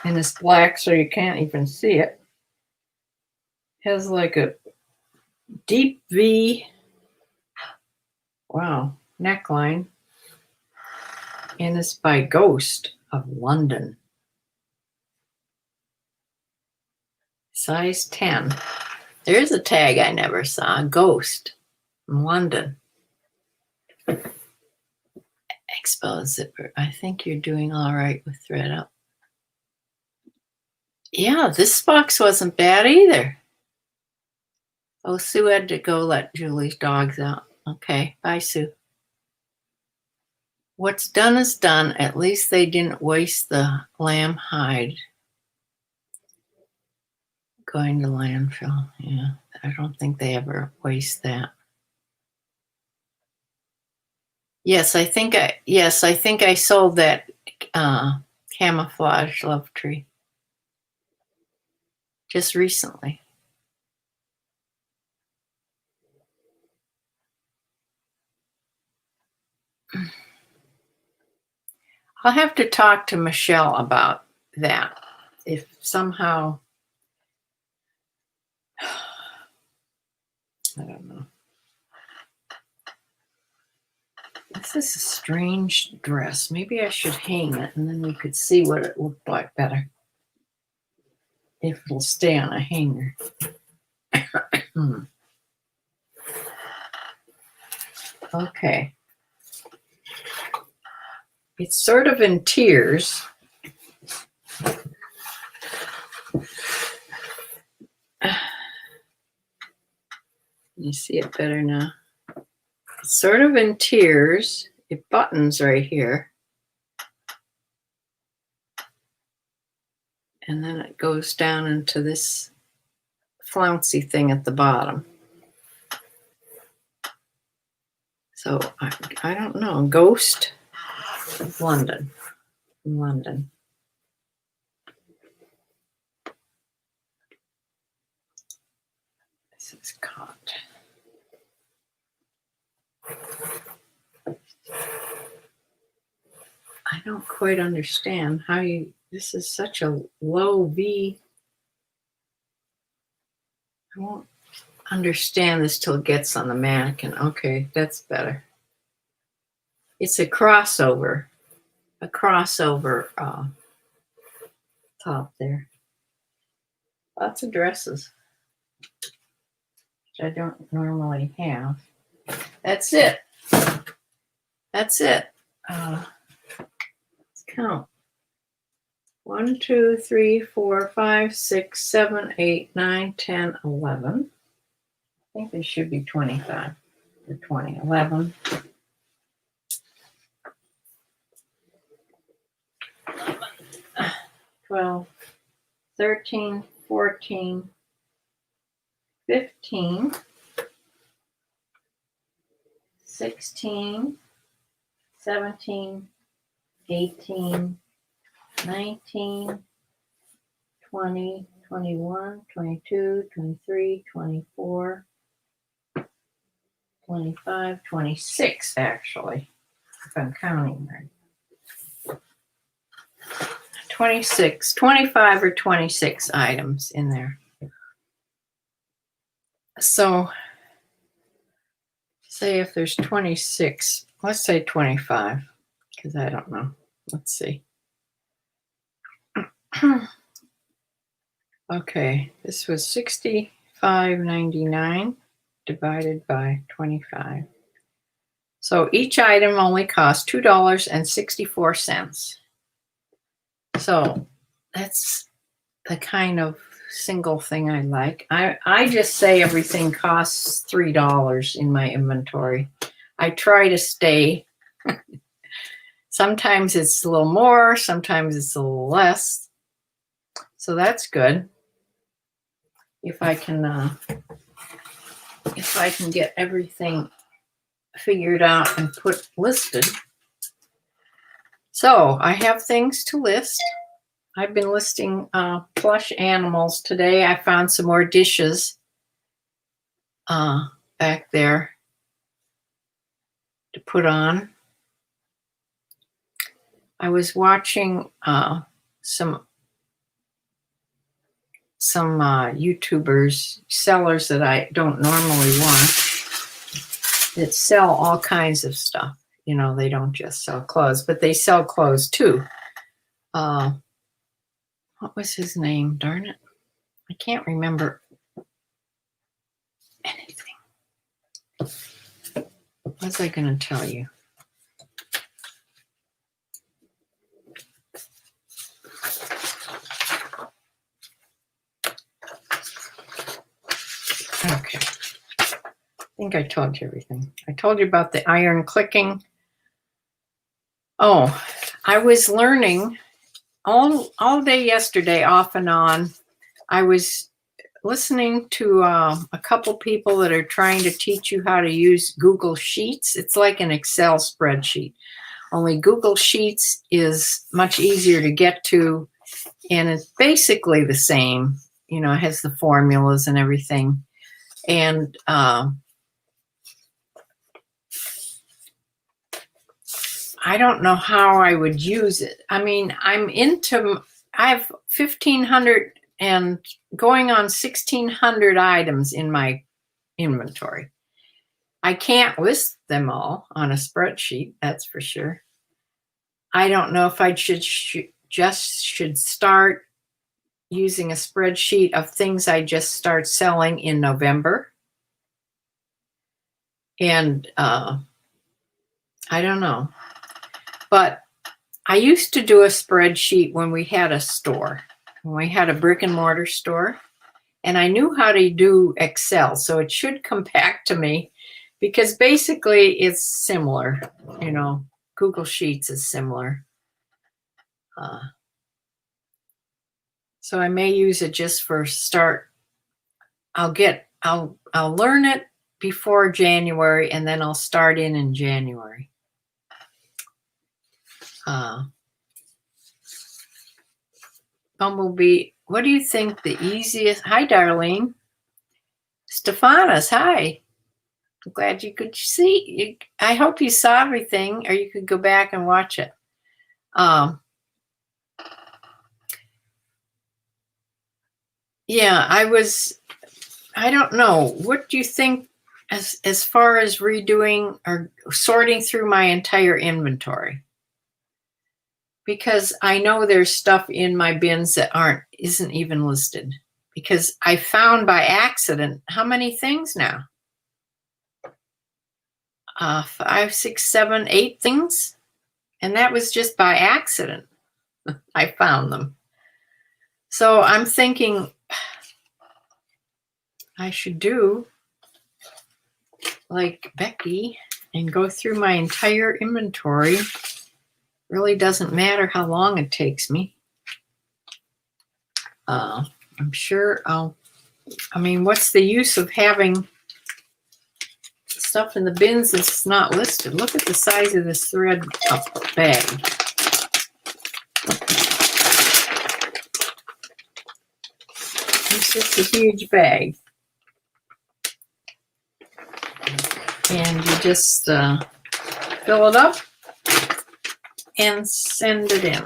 and it's black, so you can't even see it. Has like a deep V, wow, neckline, and it's by Ghost of London. Size 10. There's a tag I never saw, Ghost in London. Exposed zipper. I think you're doing all right with ThredUp. Yeah, this box wasn't bad either. Oh, Sue had to go let Julie's dogs out. Okay, bye, Sue. What's done is done. At least they didn't waste the lamb hide going to landfill. Yeah, I don't think they ever waste that. Yes, I think I sold that camouflage love tree just recently. I'll have to talk to Michelle about that. If somehow, I don't know. This is a strange dress. Maybe I should hang it and then we could see what it looked like better. If it'll stay on a hanger. Okay. It's sort of in tiers. You see it better now. It's sort of in tiers. It buttons right here. And then it goes down into this flouncy thing at the bottom. So I don't know. Ghost of London. London. This is caught. I don't quite understand how you, this is such a low V. I won't understand this till it gets on the mannequin. Okay, that's better. It's a crossover top there. Lots of dresses, which I don't normally have. That's it. That's it. Let's count. 1, 2, 3, 4, 5, 6, 7, 8, 9, 10, 11. I think there should be 25 or 20. 11. 12, 13, 14, 15, 16, 17, 18, 19, 20, 21, 22, 23, 24, 25, 26 actually, if I'm counting right. 26, 25 or 26 items in there. So say if there's 26, let's say 25, because I don't know. Let's see. Okay, this was $65.99 divided by 25. So each item only costs $2.64. So that's the kind of single thing I like. I just say everything costs $3 in my inventory. I try to stay. Sometimes it's a little more, sometimes it's a little less. So that's good. if I can get everything figured out and put listed. So I have things to list. I've been listing plush animals today. I found some more dishes back there to put on. I was watching some YouTubers, sellers that I don't normally watch, that sell all kinds of stuff. You know, they don't just sell clothes, but they sell clothes too. What was his name? Darn it. I can't remember anything. What was I going to tell you? Okay. I think I told you everything. I told you about the iron clicking. Oh, I was learning all day yesterday, off and on. I was listening to a couple people that are trying to teach you how to use Google Sheets. It's like an Excel spreadsheet, only Google Sheets is much easier to get to, and it's basically the same. You know, it has the formulas and everything. And I don't know how I would use it. I mean, I have 1,500 and going on 1,600 items in my inventory. I can't list them all on a spreadsheet, that's for sure. I don't know if I should start using a spreadsheet of things I just start selling in November. And I don't know. But I used to do a spreadsheet when we had a store, when we had a brick and mortar store, and I knew how to do Excel. So it should come back to me because basically it's similar. You know, Google Sheets is similar. So I may use it just for start. I'll learn it before January, and then I'll start in January. Bumblebee, what do you think the easiest? Hi, Darlene. Stephanos, hi. I'm glad you could see. I hope you saw everything, or you could go back and watch it. Yeah, I don't know. What do you think as far as redoing or sorting through my entire inventory? Because I know there's stuff in my bins that isn't even listed. Because I found by accident, how many things now? 5, 6, 7, 8 things. And that was just by accident. I found them. So I'm thinking I should do like Becky and go through my entire inventory. Really doesn't matter how long it takes me. I'm sure I mean, what's the use of having stuff in the bins that's not listed? Look at the size of this ThredUp bag. It's just a huge bag. And you just fill it up and send it in.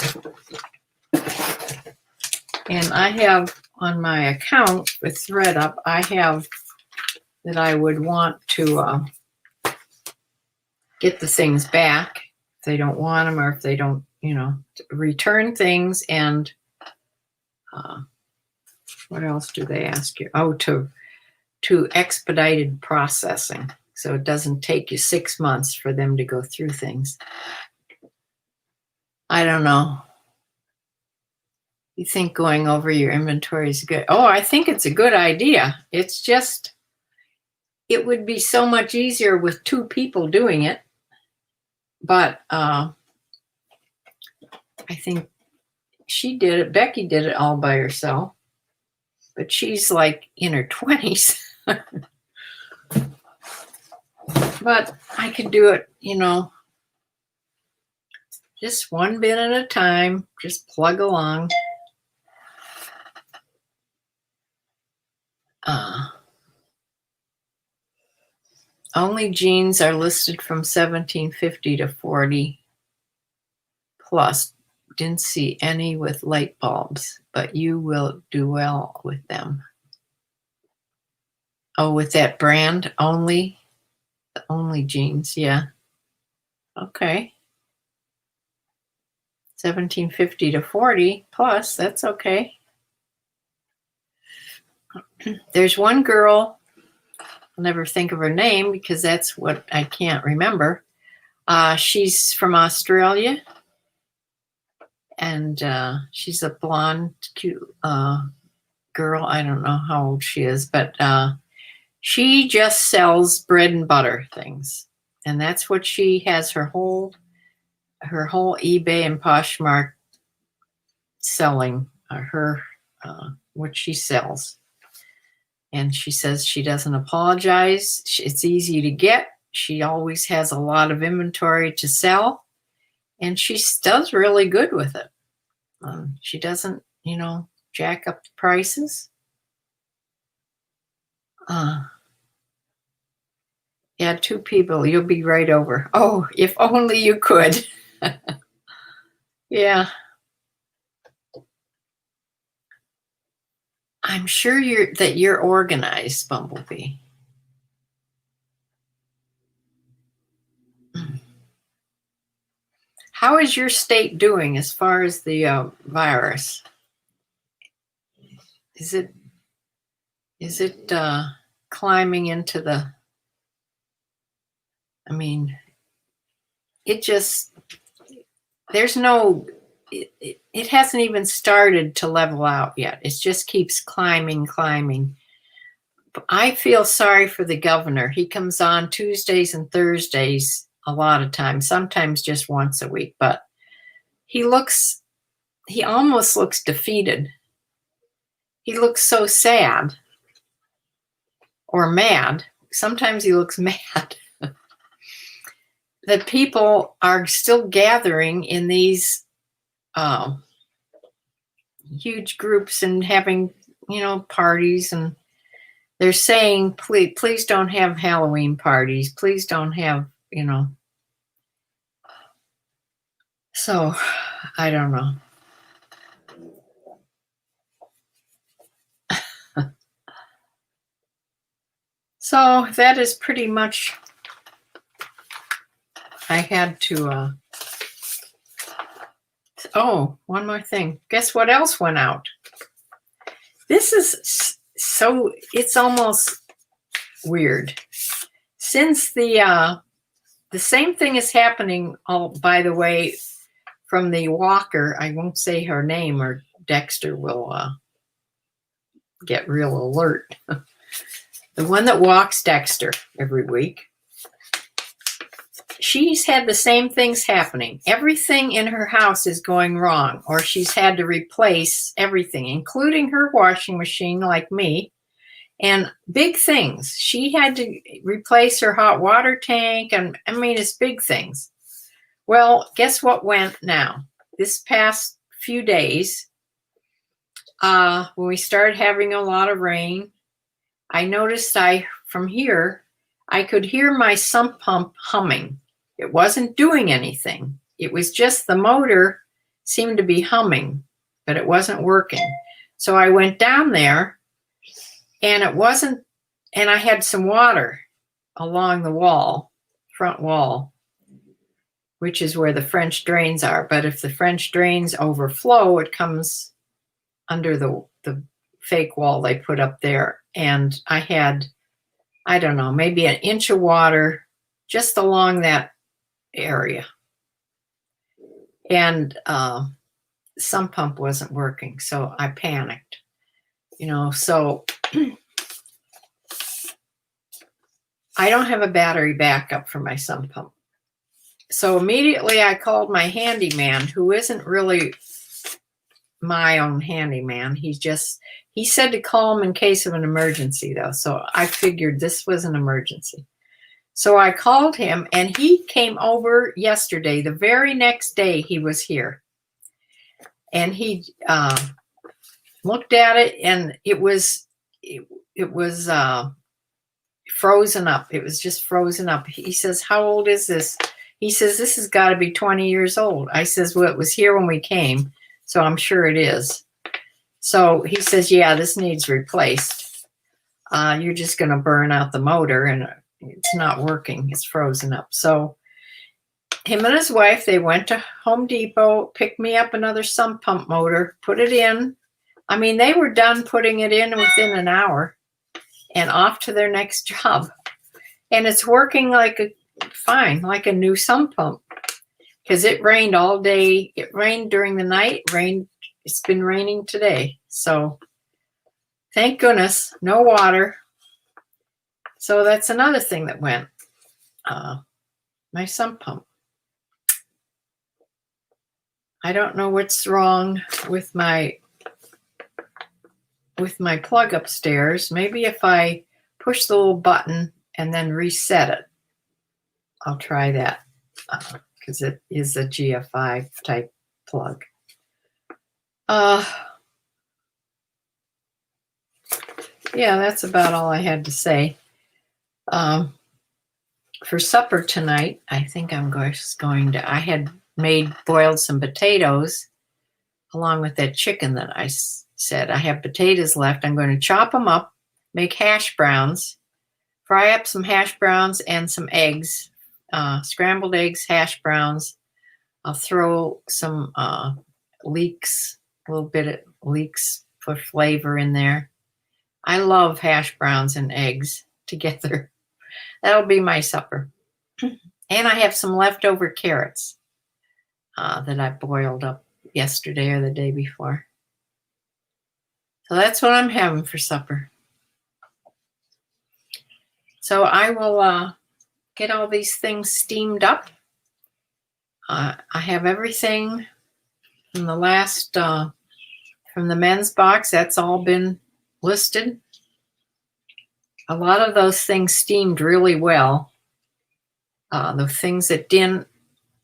And I have on my account with ThredUp, I have that I would want to get the things back if they don't want them, or if they don't, you know, return things. And what else do they ask you? Oh, to expedited processing. So it doesn't take you 6 months for them to go through things. I don't know. You think going over your inventory is good? Oh, I think it's a good idea. It's just, it would be so much easier with 2 people doing it. But I think she did it. Becky did it all by herself. but she's like in her 20s. But I could do it, you know, just one bit at a time, just plug along. Only jeans are listed from 1750 to 40 plus. Didn't see any with light bulbs, but you will do well with them. Oh, with that brand only? Only jeans, yeah. Okay. 1750 to 40 plus, that's okay. There's one girl, I'll never think of her name because that's what I can't remember. She's from Australia, and she's a blonde, cute girl. I don't know how old she is, but she just sells bread and butter things, and that's what she has her whole eBay and Poshmark selling. Her what she sells. And she says she doesn't apologize. It's easy to get. She always has a lot of inventory to sell. And she does really good with it. She doesn't, you know, jack up the prices. Yeah, 2 people. You'll be right over. Oh, if only you could. Yeah. I'm sure you're organized, Bumblebee. How is your state doing as far as the virus? Is it climbing into the? I mean, it just there's no. It hasn't even started to level out yet. It just keeps climbing. I feel sorry for the governor. He comes on Tuesdays and Thursdays a lot of times, sometimes just once a week, but he almost looks defeated. He looks so sad or mad. Sometimes he looks mad that people are still gathering in these huge groups and having, you know, parties, and they're saying, please don't have Halloween parties. Please don't have, you know. So, I don't know. So that is pretty much, I had to, oh, one more thing. Guess what else went out? This is so, it's almost weird. Since the same thing is happening, by the way, from the walker, I won't say her name or Dexter will get real alert. The one that walks Dexter every week, she's had the same things happening. Everything in her house is going wrong, or she's had to replace everything, including her washing machine, like me, and big things. She had to replace her hot water tank, and I mean, it's big things. Well, guess what went now? This past few days, when we started having a lot of rain, I noticed from here, I could hear my sump pump humming. It wasn't doing anything. It was just the motor seemed to be humming, but it wasn't working. So I went down there, and it wasn't, and I had some water along the wall, front wall, which is where the French drains are. But if the French drains overflow, it comes under the fake wall they put up there. And I had, I don't know, maybe an inch of water just along that area. And sump pump wasn't working, so I panicked. You know, so I don't have a battery backup for my sump pump. So immediately I called my handyman, who isn't really my own handyman. He said to call him in case of an emergency, though. So I figured this was an emergency. So I called him, and he came over yesterday. The very next day he was here. And he looked at it, and it was frozen up. It was just frozen up. He says, "How old is this?" He says, "This has got to be 20 years old." I says, "Well, it was here when we came, so I'm sure it is." So he says, "Yeah, this needs replaced. You're just going to burn out the motor, and it's not working. It's frozen up." So him and his wife, they went to Home Depot, picked me up another sump pump motor, put it in. I mean, they were done putting it in within an hour and off to their next job. And it's working fine, like a new sump pump, because it rained all day. It rained during the night, it's been raining today. So thank goodness, no water. So that's another thing that went, my sump pump. I don't know what's wrong with my plug upstairs. Maybe if I push the little button and then reset it, I'll try that, because it is a GFI type plug. Yeah, that's about all I had to say. For supper tonight, I think I'm going to, I had boiled some potatoes along with that chicken that I said. I have potatoes left. I'm going to chop them up, make hash browns, fry up some hash browns and some eggs, scrambled eggs, hash browns. I'll throw some leeks, a little bit of leeks for flavor in there. I love hash browns and eggs together. That'll be my supper. And I have some leftover carrots that I boiled up yesterday or the day before. So that's what I'm having for supper. So I will get all these things steamed up. I have everything from the last, from the men's box. That's all been listed. A lot of those things steamed really well. The things that didn't,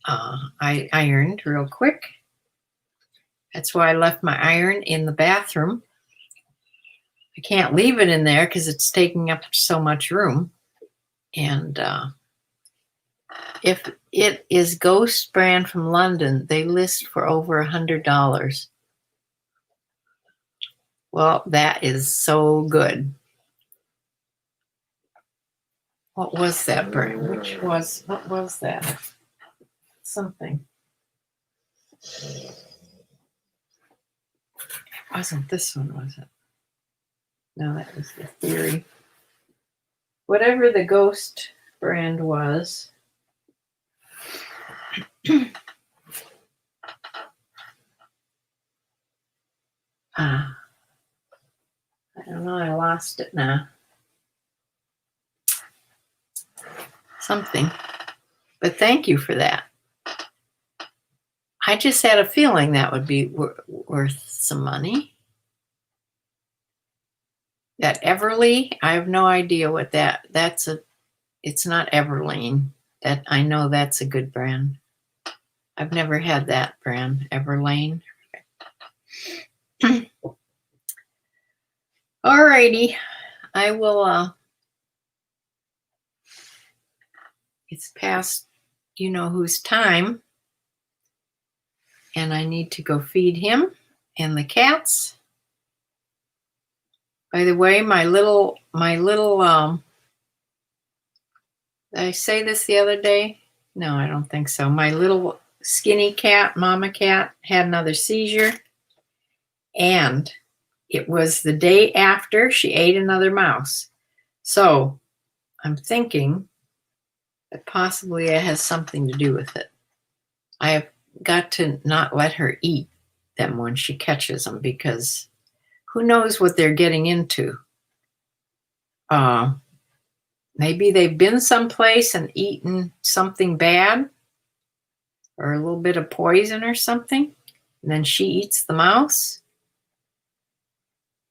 I ironed real quick. That's why I left my iron in the bathroom. I can't leave it in there because it's taking up so much room. And if it is Ghost brand from London, they list for over $100. Well, that is so good. What was that brand? What was that? Something. It wasn't this one, was it? No, that was the Theory. Whatever the Ghost brand was. I don't know, I lost it now. Something. But thank you for that. I just had a feeling that would be worth some money. That Everly, I have no idea what that's it's not Everlane. That I know that's a good brand. I've never had that brand, Everlane. Alrighty, I will, it's past you know whose time, and I need to go feed him and the cats. By the way, my little, did I say this the other day? No, I don't think so. My little skinny cat, mama cat, had another seizure, and it was the day after she ate another mouse. So I'm thinking that possibly it has something to do with it. I have got to not let her eat them when she catches them, because who knows what they're getting into. Maybe they've been someplace and eaten something bad, or a little bit of poison or something. and then she eats the mouse.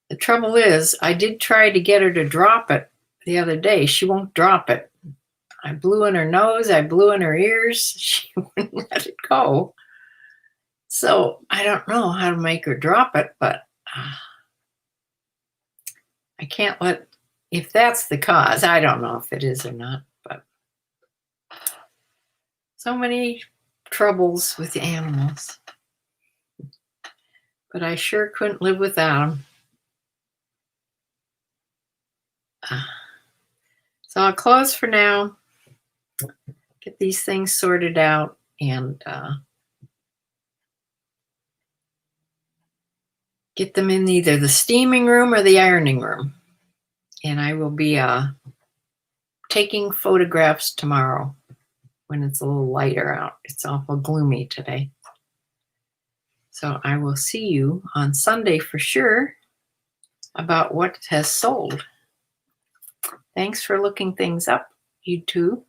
The trouble is, I did try to get her to drop it the other day. She won't drop it. I blew in her nose, I blew in her ears. She wouldn't let it go. So I don't know how to make her drop it, but I can't let, if that's the cause, I don't know if it is or not, but so many troubles with the animals. But I sure couldn't live without them. So I'll close for now, get these things sorted out, and get them in either the steaming room or the ironing room. And I will be taking photographs tomorrow when it's a little lighter out. It's awful gloomy today. So I will see you on Sunday for sure about what has sold. Thanks for looking things up, you two.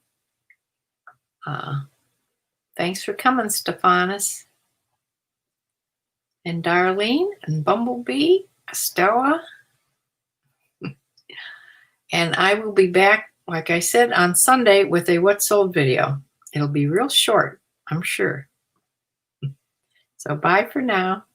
Thanks for coming, Stephanus. And Darlene and Bumblebee, Stella. And I will be back, like I said, on Sunday with a What Sold video. It'll be real short, I'm sure. So bye for now.